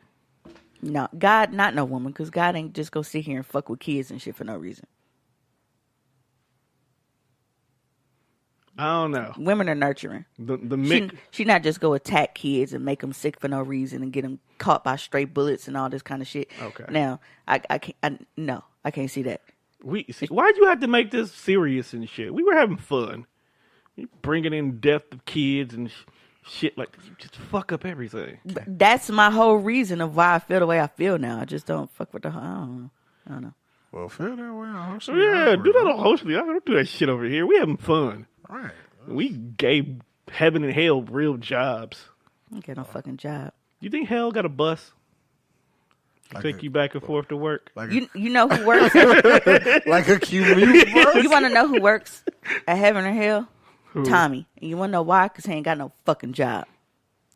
No, God, not no woman, because God ain't just go sit here and fuck with kids and shit for no reason. I don't know. Women are nurturing. She not just go attack kids and make them sick for no reason and get them caught by stray bullets and all this kind of shit. Okay. Now, I can't see that. Why'd you have to make this serious and shit? We were having fun. You bringing in death of kids and shit like this. You just fuck up everything. That's my whole reason of why I feel the way I feel now. I just don't fuck with I don't know. Well, feel that way on Hostly. Yeah, do that on Hostly. I don't do that shit over here. We having fun. Right. We gave heaven and hell real jobs. I don't get no fucking job. You think hell got a bus? Take you back and forth to work? Like You know who works? like a commute, bro? You want to know who works at heaven or hell? Who? Tommy. And you want to know why? Because he ain't got no fucking job.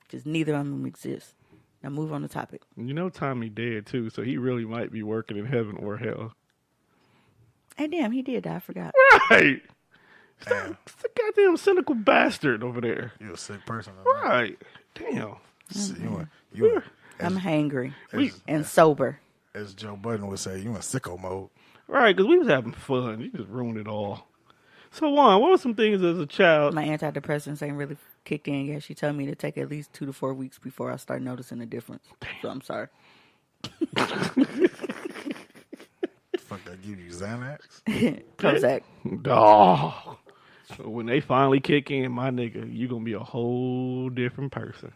Because neither of them exist. Now move on the topic. You know Tommy dead too, so he really might be working in heaven or hell. Hey, damn, he did die. I forgot. Right. It's a goddamn cynical bastard over there. You a sick person. Right. Damn. I'm hangry and sober. As Joe Budden would say, you in sicko mode. Right, because we was having fun. You just ruined it all. So, Juan, what were some things as a child? My antidepressants ain't really kicked in yet. She told me to take at least 2 to 4 weeks before I start noticing a difference. So I'm sorry. Fuck, that give you Xanax? Prozac. Oh. So when they finally kick in, my nigga, you going to be a whole different person.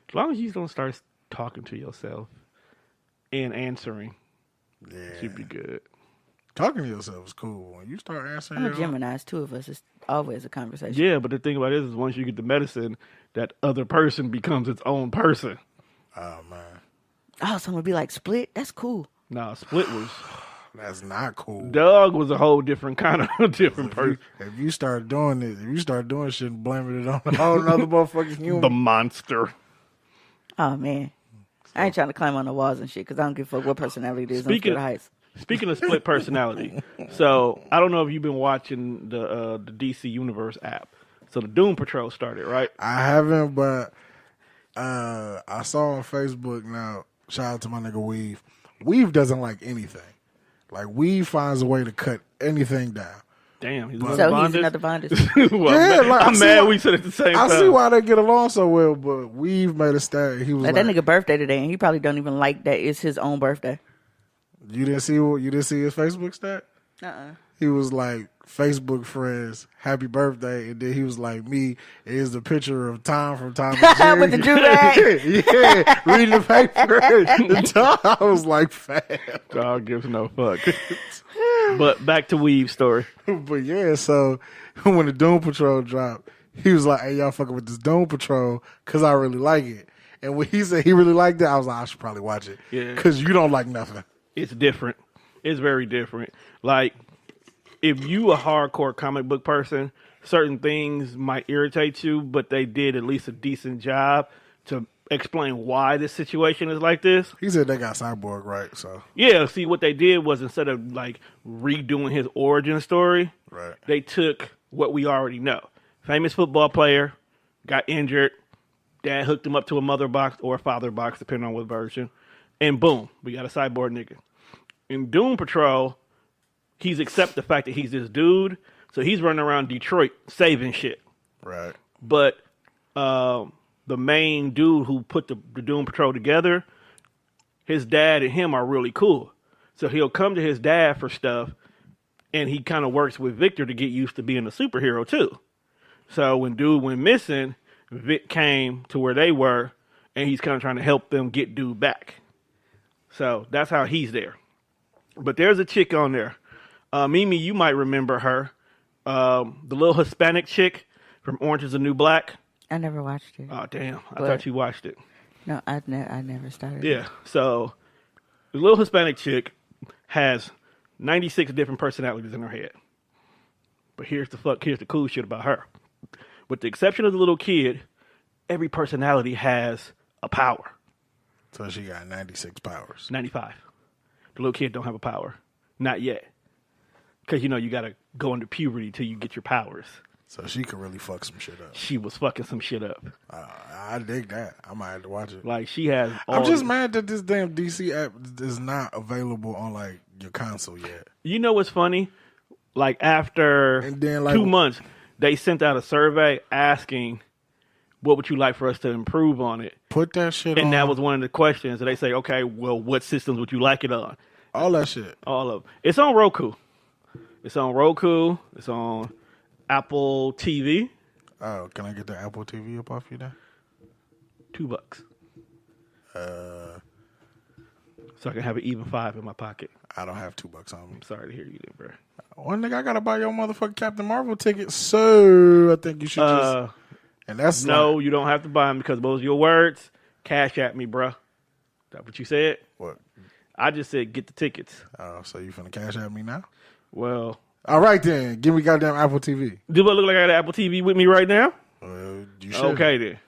As long as you don't start talking to yourself and answering, should be good. Talking to yourself is cool. When you start answering, I'm a Gemini. It's 2 of us. It's always a conversation. Yeah, but the thing about it is once you get the medicine, that other person becomes its own person. Oh, man. Oh, so I'm going to be like Split? That's cool. Nah, Split was... That's not cool. Doug was a whole different kind of different person. If you start doing it, if you start doing shit and blaming it on a whole other motherfucking human. The monster. Oh, man. I ain't trying to climb on the walls and shit because I don't give a fuck what personality it is. I'm heights. Speaking of split personality, so I don't know if you've been watching the DC Universe app. So the Doom Patrol started, right? I haven't, but I saw on Facebook now, shout out to my nigga Weave. Weave doesn't like anything. Like, Weave finds a way to cut anything down. Damn, he's he's another bondage. Well, I'm mad we said it at the same time. I see why they get along so well, but Weave made a stat. He was like, that nigga birthday today, and he probably don't even like that it's his own birthday. You didn't see his Facebook stat? he was like, Facebook friends, happy birthday. And then he was like, me, is the picture of Tom from Tom and Jerry. With the do-rag. Yeah, reading the paper. The Tom, I was like, fam. Dog gives no fuck. But back to Weave's story. But yeah, so when the Doom Patrol dropped, he was like, hey, y'all fucking with this Doom Patrol because I really like it. And when he said he really liked it, I was like, I should probably watch it. Yeah. Because you don't like nothing. It's different. It's very different. Like, if you a hardcore comic book person, certain things might irritate you, but they did at least a decent job to explain why this situation is like this. He said they got Cyborg right, so. Yeah, see, what they did was instead of, like, redoing his origin story, right, they took what we already know. Famous football player, got injured, dad hooked him up to a mother box or a father box, depending on what version, and boom, we got a cyborg nigga. In Doom Patrol, he's accept the fact that he's this dude, so he's running around Detroit saving shit. Right. But the main dude who put the Doom Patrol together, his dad and him are really cool. So he'll come to his dad for stuff, and he kind of works with Victor to get used to being a superhero too. So when dude went missing, Vic came to where they were, and he's kind of trying to help them get dude back. So that's how he's there. But there's a chick on there. Mimi, you might remember her. The little Hispanic chick from Orange is the New Black. I never watched it. Oh, damn. I thought you watched it. No, I never started. Yeah. So the little Hispanic chick has 96 different personalities in her head. But here's the cool shit about her. With the exception of the little kid, every personality has a power. So she got 96 powers. 95. The little kid don't have a power. Not yet. Because, you got to go into puberty till you get your powers. So she could really fuck some shit up. She was fucking some shit up. I dig that. I might have to watch it. Like, she has... I'm just mad that this damn DC app is not available on, like, your console yet. You know what's funny? Like, after and then, like, 2 months, they sent out a survey asking, what would you like for us to improve on it? Put that shit on. And that was one of the questions. And they say, okay, well, what systems would you like it on? All that shit. All of them. It's on Roku. It's on Roku. It's on Apple TV. Oh, can I get the Apple TV up off you now? $2. So I can have an even $5 in my pocket. I don't have $2 on me. I'm sorry to hear you then, bro. One nigga, I gotta buy your motherfucking Captain Marvel ticket, so I think you should just. And that's no, you don't have to buy them because those are your words. Cash at me, bro. That what you said? What? I just said get the tickets. Oh, so you finna cash at me now? Well, all right then. Give me goddamn Apple TV. Do I look like I got an Apple TV with me right now? You should. Okay then.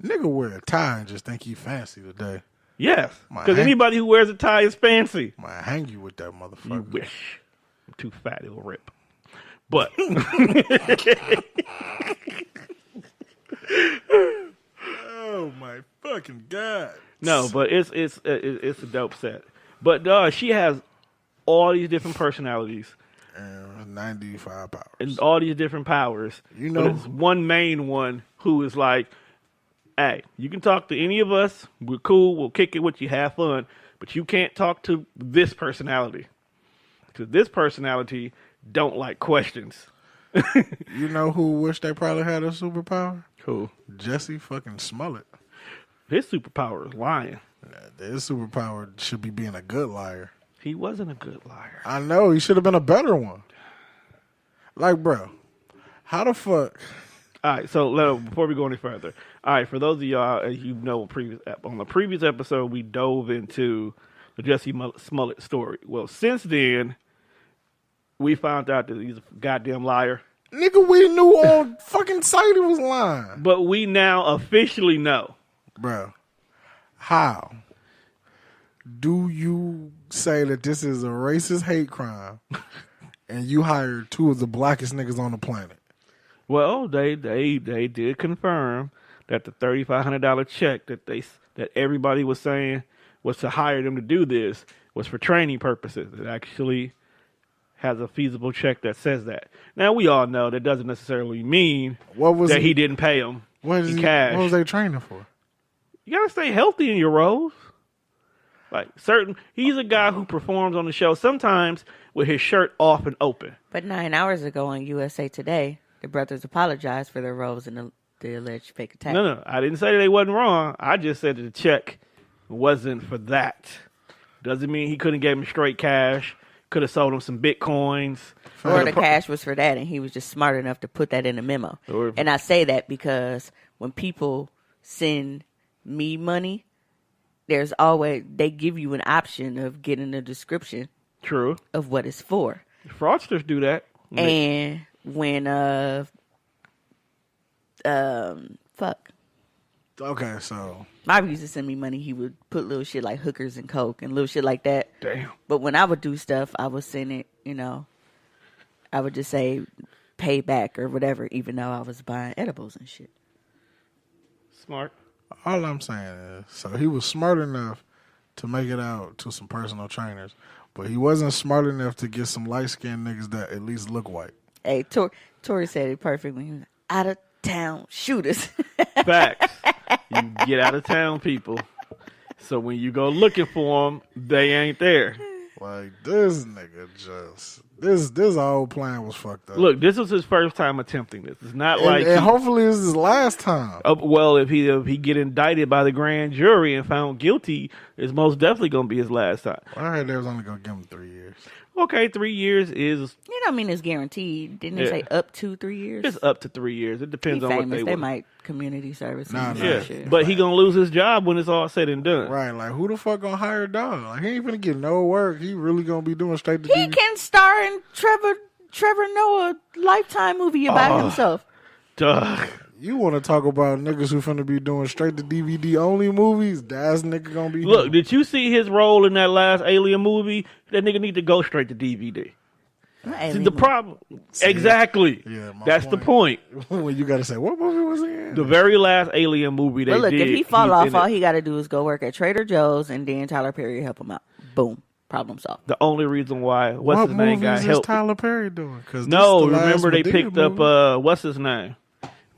Nigga wear a tie and just think he fancy today. Yes, because anybody who wears a tie is fancy. Might hang you with that motherfucker. You wish. I'm too fat, it'll rip. But oh my fucking god! No, but it's a dope set. But she has all these different personalities. And 95 powers. And all these different powers. You know. But it's one main one who is like, hey, you can talk to any of us. We're cool. We'll kick it with you. Have fun. But you can't talk to this personality. Because this personality don't like questions. You know who wish they probably had a superpower? Who? Jesse fucking Smollett. His superpower is lying. His superpower should be being a good liar. He wasn't a good liar. I know. He should have been a better one. Like, bro, how the fuck? All right, so before we go any further, all right, for those of y'all, as you know, on the previous episode, we dove into the Jesse Smollett story. Well, since then, we found out that he's a goddamn liar. Nigga, we knew on fucking site he was lying. But we now officially know. Bro, how do you say that this is a racist hate crime and you hired two of the blackest niggas on the planet? Well, they did confirm that the $3,500 check that everybody was saying was to hire them to do this was for training purposes. It actually has a feasible check that says that. Now, we all know that doesn't necessarily mean he didn't pay them in cash. What was they training for? You got to stay healthy in your roles. Like he's a guy who performs on the show sometimes with his shirt off and open. But 9 hours ago on USA Today, the brothers apologized for their roles in the alleged fake attack. No, I didn't say they wasn't wrong. I just said that the check wasn't for that. Doesn't mean he couldn't give him straight cash. Could have sold him some Bitcoins. Or the cash was for that, and he was just smart enough to put that in a memo. And I say that because when people send me money, there's always, they give you an option of getting a description. True. Of what it's for. Fraudsters do that. And when, fuck. Okay, so. Bobby used to send me money. He would put little shit like hookers and coke and little shit like that. Damn. But when I would do stuff, I would send it, I would just say pay back or whatever, even though I was buying edibles and shit. Smart. All I'm saying is, so he was smart enough to make it out to some personal trainers, but he wasn't smart enough to get some light-skinned niggas that at least look white. Hey, Tori said it perfectly. He was out-of-town shooters. Facts. You get out-of-town people. So when you go looking for them, they ain't there. Like, this nigga just... This whole plan was fucked up. Look, this was his first time attempting this. It's not and hopefully this is his last time. Well, if he get indicted by the grand jury and found guilty, it's most definitely going to be his last time. Well, I heard they was only going to give him 3 years. Okay, 3 years is... You don't mean it's guaranteed. Didn't they say up to 3 years? It's up to 3 years. It depends on what they want. They might community service. Shit. But he going to lose his job when it's all said and done. Right, like who the fuck going to hire a dog? Like he ain't finna get no work. He really going to be doing straight to TV. He can star in Trevor Noah Lifetime movie about himself. Duh. You want to talk about niggas who finna be doing straight to DVD only movies? That's nigga gonna be. Look, did you see his role in that last Alien movie? That nigga need to go straight to DVD. See, the problem, exactly. Yeah, that's the point. When you gotta say what movie was he in? The very last Alien movie they did. Look, if he fall off, all he got to do is go work at Trader Joe's, and then Tyler Perry help him out. Boom. Problem solved. The only reason why what's his name got help. What Tyler Perry doing? No, remember they picked up what's his name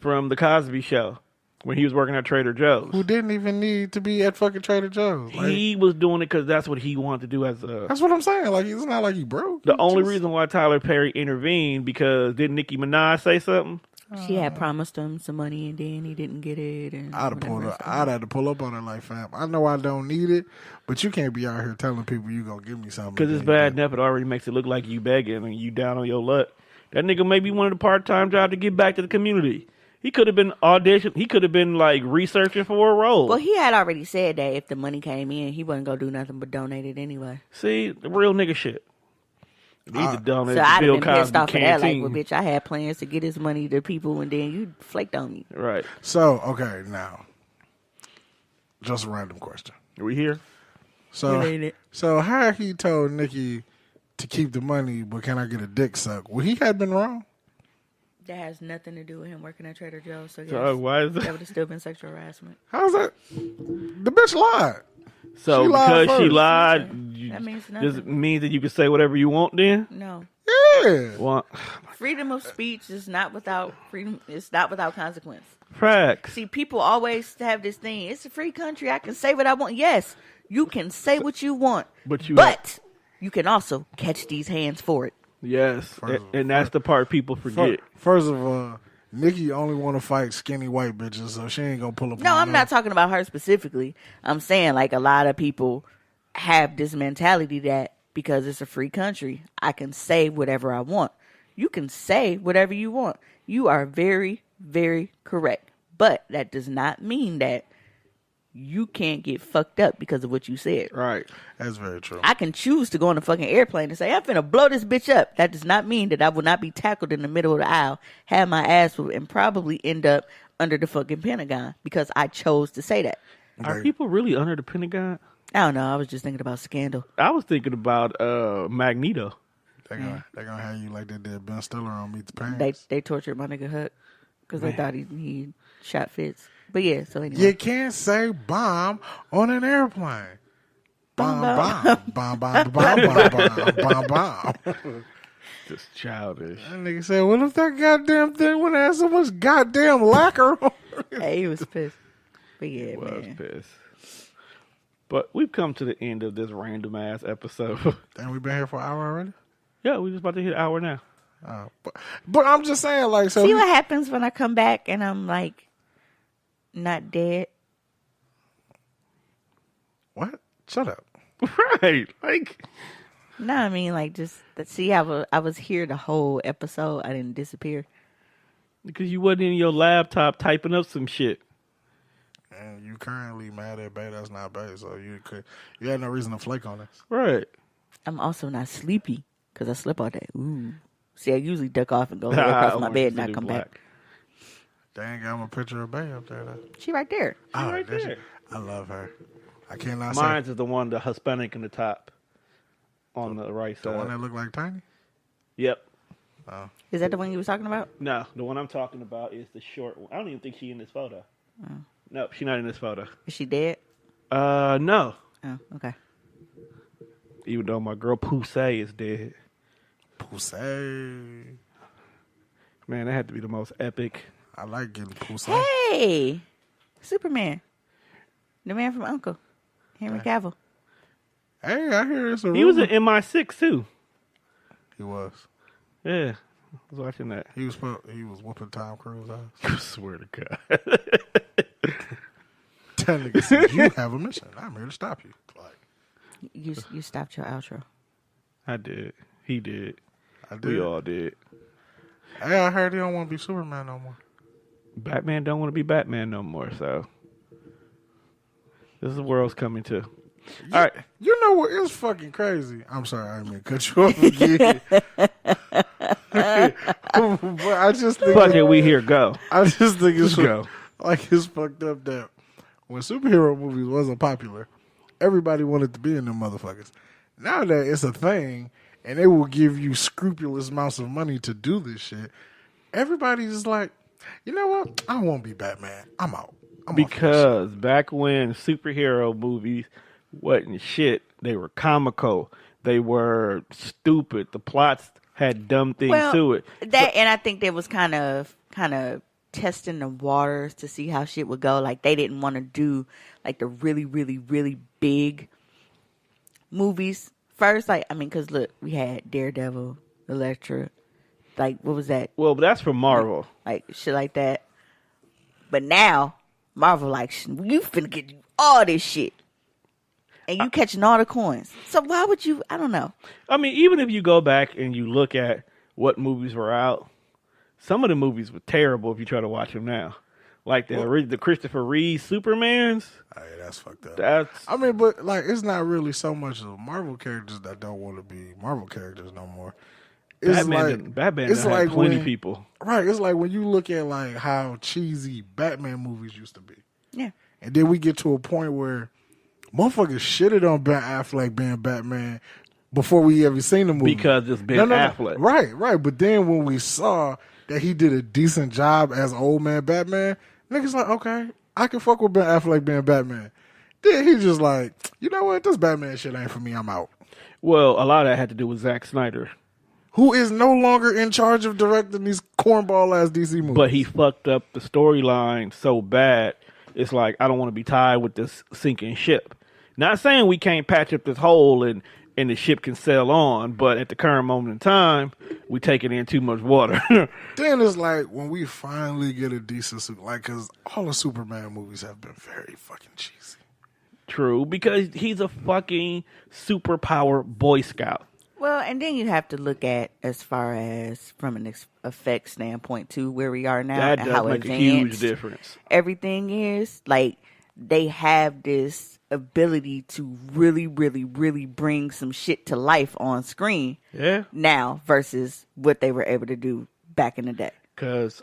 from the Cosby Show when he was working at Trader Joe's. Who didn't even need to be at fucking Trader Joe's. Like, he was doing it because that's what he wanted to do as a... That's what I'm saying. Like, it's not like he broke. The only reason why Tyler Perry intervened because didn't Nicki Minaj say something? She had promised him some money and then he didn't get it. And I'd have to pull up on her like, fam, I know I don't need it, but you can't be out here telling people you gonna give me something. Because it's bad enough it already makes it look like you begging and you down on your luck. That nigga maybe wanted a part-time job to give back to the community. He could have been auditioning. He could have been like researching for a role. Well, he had already said that if the money came in, he wasn't gonna do nothing but donate it anyway. See, the real nigga shit. Need to donate so to I'd Bill have been pissed Cosby off of that. Like, canteen. well, bitch, I had plans to get his money to people, and then you flaked on me. Right. So, okay, now, just a random question. Are we here? So how he told Nikki to keep the money, but can I get a dick suck? Would he have been wrong? That has nothing to do with him working at Trader Joe's. So, yes, why is that? That would have still been sexual harassment. How's that? The bitch lied. So because she lied, that means nothing. does it mean that you can say whatever you want then? No. Yeah. Well, freedom of speech is not without freedom. It's not without consequence. Facts. See, people always have this thing. It's a free country. I can say what I want. Yes, you can say what you want. But you can also catch these hands for it. Yes. And that's the part people forget. First of all, Nikki only want to fight skinny white bitches, so she ain't gonna pull up. No, I'm not talking about her specifically. I'm saying like a lot of people have this mentality that because it's a free country, I can say whatever I want. You can say whatever you want. You are very, very correct. But that does not mean that you can't get fucked up because of what you said. Right. That's very true. I can choose to go on a fucking airplane and say, I'm finna blow this bitch up. That does not mean that I will not be tackled in the middle of the aisle, have my ass whooped, and probably end up under the fucking Pentagon because I chose to say that. Okay. Are people really under the Pentagon? I don't know. I was just thinking about Scandal. I was thinking about Magneto. They're gonna have you like they did Ben Stiller on Meet the Parents. They tortured my nigga Huck because they thought he shot Fitz. But yeah, so anyway. You can't say bomb on an airplane. Bomb, bomb, bomb, bomb, bomb, bomb, bomb, bomb. Just childish. That nigga said, what if that goddamn thing would have so much goddamn lacquer on it? Hey, he was pissed. But yeah, He was man. pissed. But we've come to the end of this random ass episode. And we've been here for an hour already? Yeah, we're just about to hit an hour now. But I'm just saying, like, so see what happens when I come back and I'm like not dead. What? Shut up. Right. Like, no, I mean, like, just see, I was here the whole episode. I didn't disappear because you wasn't in your laptop typing up some shit. And you currently mad at Bay that's not Bay, so you had no reason to flake on us. Right. I'm also not sleepy because I slept all day. Ooh. See, I usually duck off and go across my bed and not come back. Dang, got my picture of Bay up there, though. She right there. She right there. I love her. I cannot Mine's say. is the one, the Hispanic in the top on the right side. The one that looked like Tiny? Yep. Oh. Is that the one you was talking about? No, the one I'm talking about is the short one. I don't even think she's in this photo. Oh. No, she's not in this photo. Is she dead? No. Oh, okay. Even though my girl Poussey is dead. Poussey. Man, that had to be the most epic. I like getting Poussey. Hey! Superman. The man from Uncle. Henry Cavill. Hey, I hear it's a rumor. He was in MI6 too. He was. Yeah. I was watching that. He was whooping Tom Cruise out. I swear to God. That nigga said, you have a mission. I'm here to stop you. Like, You stopped your outro. I did. He did. I did. We all did. Hey, I heard he don't want to be Superman no more. Batman don't want to be Batman no more, so this is the world's coming to. All right. You know what? It's fucking crazy. I'm sorry, I didn't mean to cut you off again. But I just think Fuck it, we here, go. I just think it's go. Like, it's fucked up that when superhero movies wasn't popular, everybody wanted to be in them motherfuckers. Now that it's a thing and they will give you scrupulous amounts of money to do this shit, everybody's just like, you know what? I don't want to be Batman. I'm out. Because back when superhero movies wasn't shit, they were comical. They were stupid. The plots had dumb things to it. And I think they was kind of testing the waters to see how shit would go. Like, they didn't want to do like the really, really, really big movies first. Like, I mean, because look, we had Daredevil, Elektra. Like, what was that? Well, but that's from Marvel. Like shit like that. But now Marvel, like, you finna get all this shit. And you catching all the coins. So why would you? I don't know. I mean, even if you go back and you look at what movies were out, some of the movies were terrible if you try to watch them now. Like the Christopher Reeve Supermans. Hey, that's fucked up. I mean, but like, it's not really so much of Marvel characters that don't want to be Marvel characters no more. It's Batman it's like 20 people. Right. It's like when you look at like how cheesy Batman movies used to be. Yeah. And then we get to a point where motherfuckers shitted on Ben Affleck being Batman before we ever seen the movie. Because it's Ben Affleck. Right. But then when we saw that he did a decent job as old man Batman, niggas like, okay, I can fuck with Ben Affleck being Batman. Then he just like, you know what? This Batman shit ain't for me. I'm out. Well, a lot of that had to do with Zack Snyder. Who is no longer in charge of directing these cornball-ass DC movies. But he fucked up the storyline so bad, it's like, I don't want to be tied with this sinking ship. Not saying we can't patch up this hole and the ship can sail on, but at the current moment in time, we taking in too much water. Then it's like, when we finally get a decent, like, because all the Superman movies have been very fucking cheesy. True, because he's a fucking superpower Boy Scout. Well, and then you have to look at as far as from an effect standpoint too, where we are now that and does how make advanced a huge difference. Everything is. Like, they have this ability to really, really, really bring some shit to life on screen. Yeah. Now versus what they were able to do back in the day. Because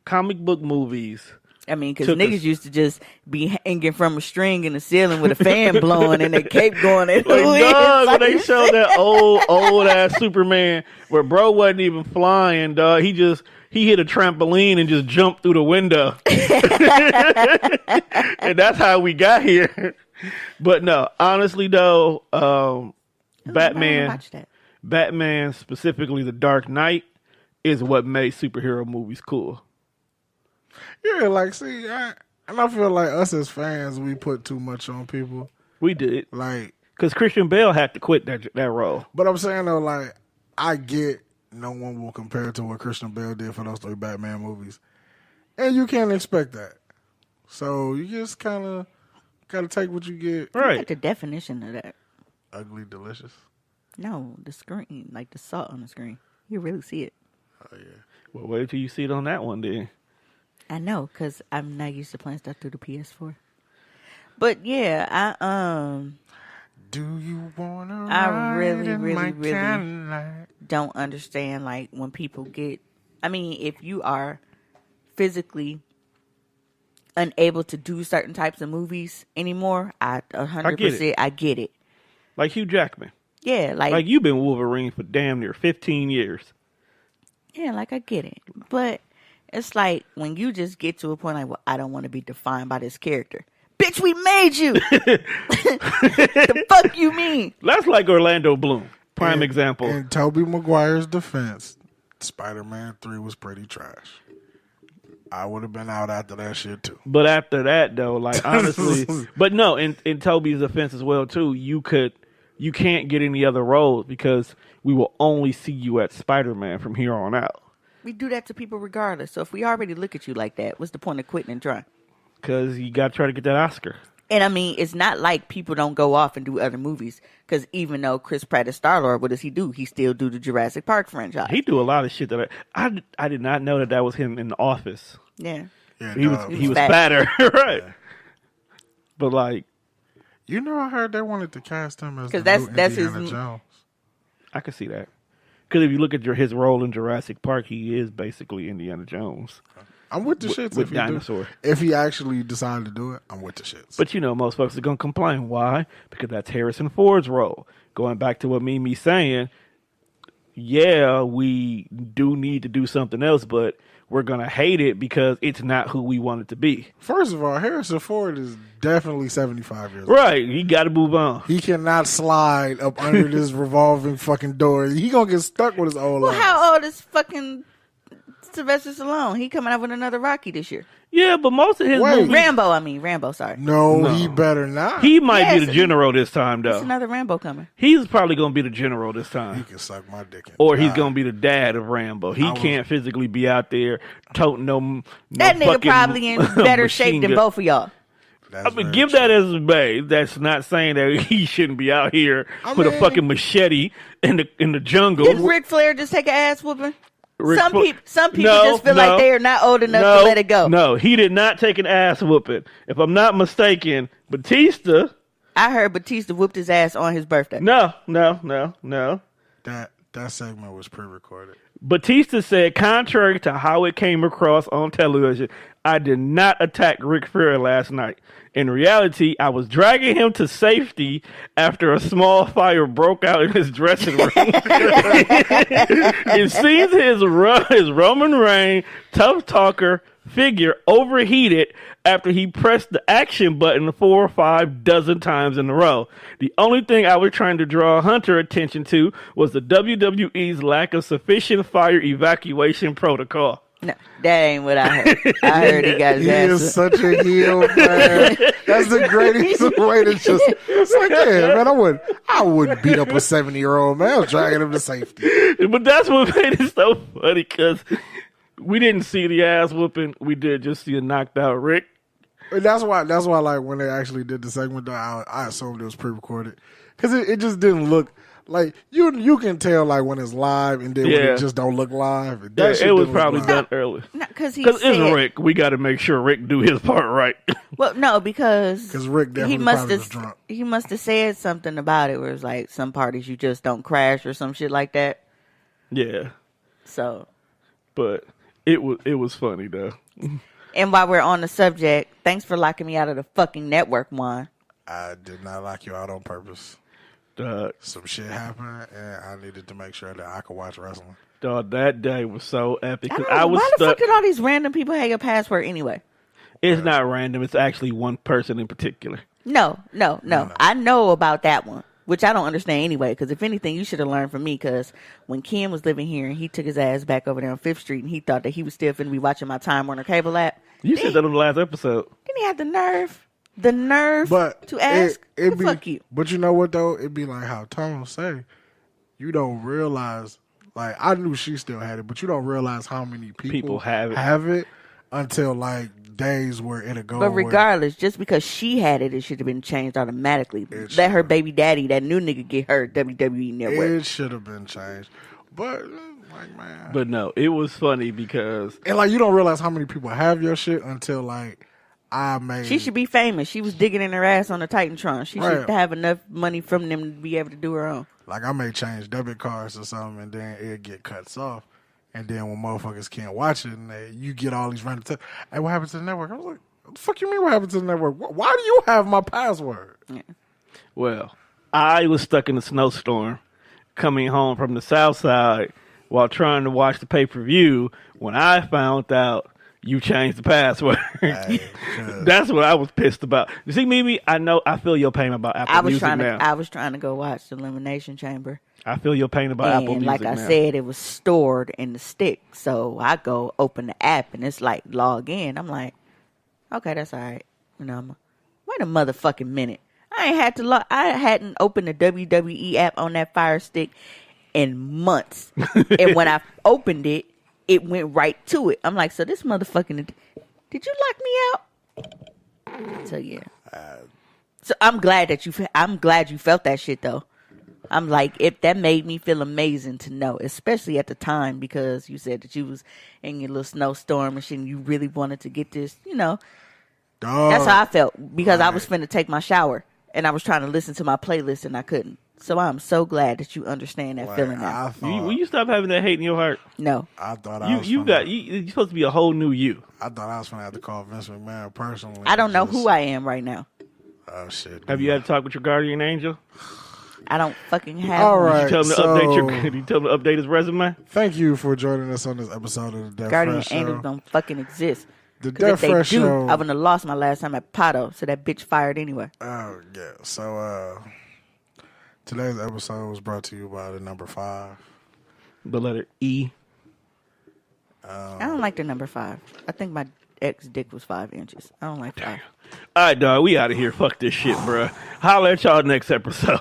comic book movies. I mean, because niggas used to just be hanging from a string in the ceiling with a fan blowing and they cape going in the wind. When they showed that old ass Superman where bro wasn't even flying, dog. He hit a trampoline and just jumped through the window. And that's how we got here. But no, honestly though, Batman, specifically The Dark Knight, is what made superhero movies cool. Yeah, like, see, I feel like us as fans, we put too much on people. We did. Like, because Christian Bale had to quit that role. But I'm saying though, like, I get no one will compare to what Christian Bale did for those 3 Batman movies, and you can't expect that. So you just kind of gotta take what you get. Right. Like the definition of that. Ugly delicious. No, the screen, like the salt on the screen. You really see it. Oh yeah. Well, wait till you see it on that one, then. I know, because I'm not used to playing stuff through the PS4. But yeah, Do you wanna? I really don't understand like when people get. I mean, if you are physically unable to do certain types of movies anymore, 100% I get it. Like Hugh Jackman. Yeah, like you've been Wolverine for damn near 15 years. Yeah, like I get it, but it's like when you just get to a point like, well, I don't want to be defined by this character. Bitch, we made you. The fuck you mean? That's like Orlando Bloom, prime example. In Tobey Maguire's defense, Spider-Man 3 was pretty trash. I would have been out after that shit too. But after that, though, like honestly, but no, in Tobey's defense as well too, you can't get any other roles because we will only see you at Spider-Man from here on out. We do that to people regardless. So if we already look at you like that, what's the point of quitting and trying? Because you got to try to get that Oscar. And I mean, it's not like people don't go off and do other movies. Because even though Chris Pratt is Star-Lord, what does he do? He still do the Jurassic Park franchise. He do a lot of shit that I did not know that was him in The Office. Yeah. He was fatter. Right. Yeah. But like. You know, I heard they wanted to cast him as that's Indiana Jones. I can see that. Because if you look at his role in Jurassic Park, he is basically Indiana Jones. I'm with the shits. With dinosaur. If he actually decided to do it, I'm with the shits. But you know, most folks are going to complain. Why? Because that's Harrison Ford's role. Going back to what Mimi's saying, yeah, we do need to do something else, but we're going to hate it because it's not who we want it to be. First of all, Harrison Ford is definitely 75 years old. Right. He got to move on. He cannot slide up under this revolving fucking door. He going to get stuck with his old ass. Well, how old is fucking Sylvester Stallone? He coming out with another Rocky this year. Yeah, but most of his movies... Rambo, sorry. No, he better not. He might be the general this time, though. There's another Rambo coming. He's probably going to be the general this time. He can suck my dick in. Or he's going to be the dad of Rambo. He can't physically be out there toting no that nigga probably in better shape than both of y'all. I mean, give that as a babe. That's not saying that he shouldn't be out here with a fucking machete in the jungle. Did Ric Flair just take an ass whooping? Some people just feel like they are not old enough to let it go. No, he did not take an ass whooping. If I'm not mistaken, Batista. I heard Batista whooped his ass on his birthday. No. That segment was pre-recorded. Batista said, contrary to how it came across on television, I did not attack Ric Flair last night. In reality, I was dragging him to safety after a small fire broke out in his dressing room. It seems his Roman Reigns tough talker figure overheated after he pressed the action button 4 or 5 dozen times in a row. The only thing I was trying to draw Hunter attention to was the WWE's lack of sufficient fire evacuation protocol. No, that ain't what I heard. I heard he got his ass. He is such a heel, man. That's the greatest way to just. It's like, yeah, man, I wouldn't beat up a 70-year-old man. I was dragging him to safety. But that's what made it so funny because we didn't see the ass whooping. We did just see a knocked out Rick. And that's why, like, when they actually did the segment, I assumed it was pre-recorded because it just didn't look. Like, you can tell, like, when it's live and then when it just don't look live. It was probably done early. Because it's Rick. We got to make sure Rick do his part right. Well, no, because Rick definitely probably was drunk. He must have said something about it where it's like, some parties you just don't crash or some shit like that. Yeah. So. But it was funny, though. And while we're on the subject, thanks for locking me out of the fucking network, Juan. I did not lock you out on purpose. Some shit happened, and I needed to make sure that I could watch wrestling. Dog, that day was so epic. Why the fuck did all these random people have your password anyway? It's not random. It's actually one person in particular. No. I know about that one, which I don't understand anyway, because if anything, you should have learned from me, because when Ken was living here and he took his ass back over there on 5th Street and he thought that he was still finna be watching my Time Warner cable app. You said that on the last episode. Didn't he have the nerve? The nerve to ask? Fuck you. But you know what, though? It'd be like how Tom say, you don't realize, like, I knew she still had it, but you don't realize how many people have it until, like, days where it'll go. But regardless, just because she had it, it should have been changed automatically. Let her baby daddy, that new nigga, get her WWE network. It should have been changed. But, like, man. But no, it was funny because... And, like, you don't realize how many people have your shit until, like, She should be famous. She was digging in her ass on the Titantron. She should have enough money from them to be able to do her own. Like, I may change debit cards or something, and then it get cuts off. And then when motherfuckers can't watch it, and you get all these random texts, hey, what happened to the network? I was like, what the fuck you mean what happened to the network? Why do you have my password? Yeah. Well, I was stuck in a snowstorm coming home from the south side while trying to watch the pay-per-view when I found out you changed the password. That's what I was pissed about. You see, Mimi, I feel your pain about Apple Music now. I was trying to go watch the Elimination Chamber. I feel your pain about Apple Music now. And like I said, it was stored in the stick. So I go open the app and it's like log in. I'm like, okay, that's all right. You know, wait a motherfucking minute. I hadn't opened the WWE app on that Fire Stick in months. And when I opened it, it went right to it. I'm like, so this motherfucking, did you lock me out? So yeah. So I'm glad you felt that shit though. I'm like, that made me feel amazing to know, especially at the time, because you said that you was in your little snowstorm and shit, and you really wanted to get this, you know. That's how I felt, because I was finna take my shower and I was trying to listen to my playlist and I couldn't. So I'm so glad that you understand that feeling now. Will you stop having that hate in your heart? No. I thought you're supposed to be a whole new you. I thought I was going to have to call Vince McMahon personally. I don't know who I am right now. Oh, shit. Have you had to talk with your guardian angel? I don't fucking have All one. right, Did you tell him to update his resume? Thank you for joining us on this episode of the Death Guardian Fresh Show. angels don't fucking exist. The Death Fresh Show. I wouldn't have lost my last time at Pato, so that bitch fired anyway. Oh, yeah. So, today's episode was brought to you by the number 5. The letter E. I don't like the number 5. I think my ex dick was 5 inches. I don't like 5. All right, dog. We out of here. Fuck this shit, bro. Holler at y'all next episode.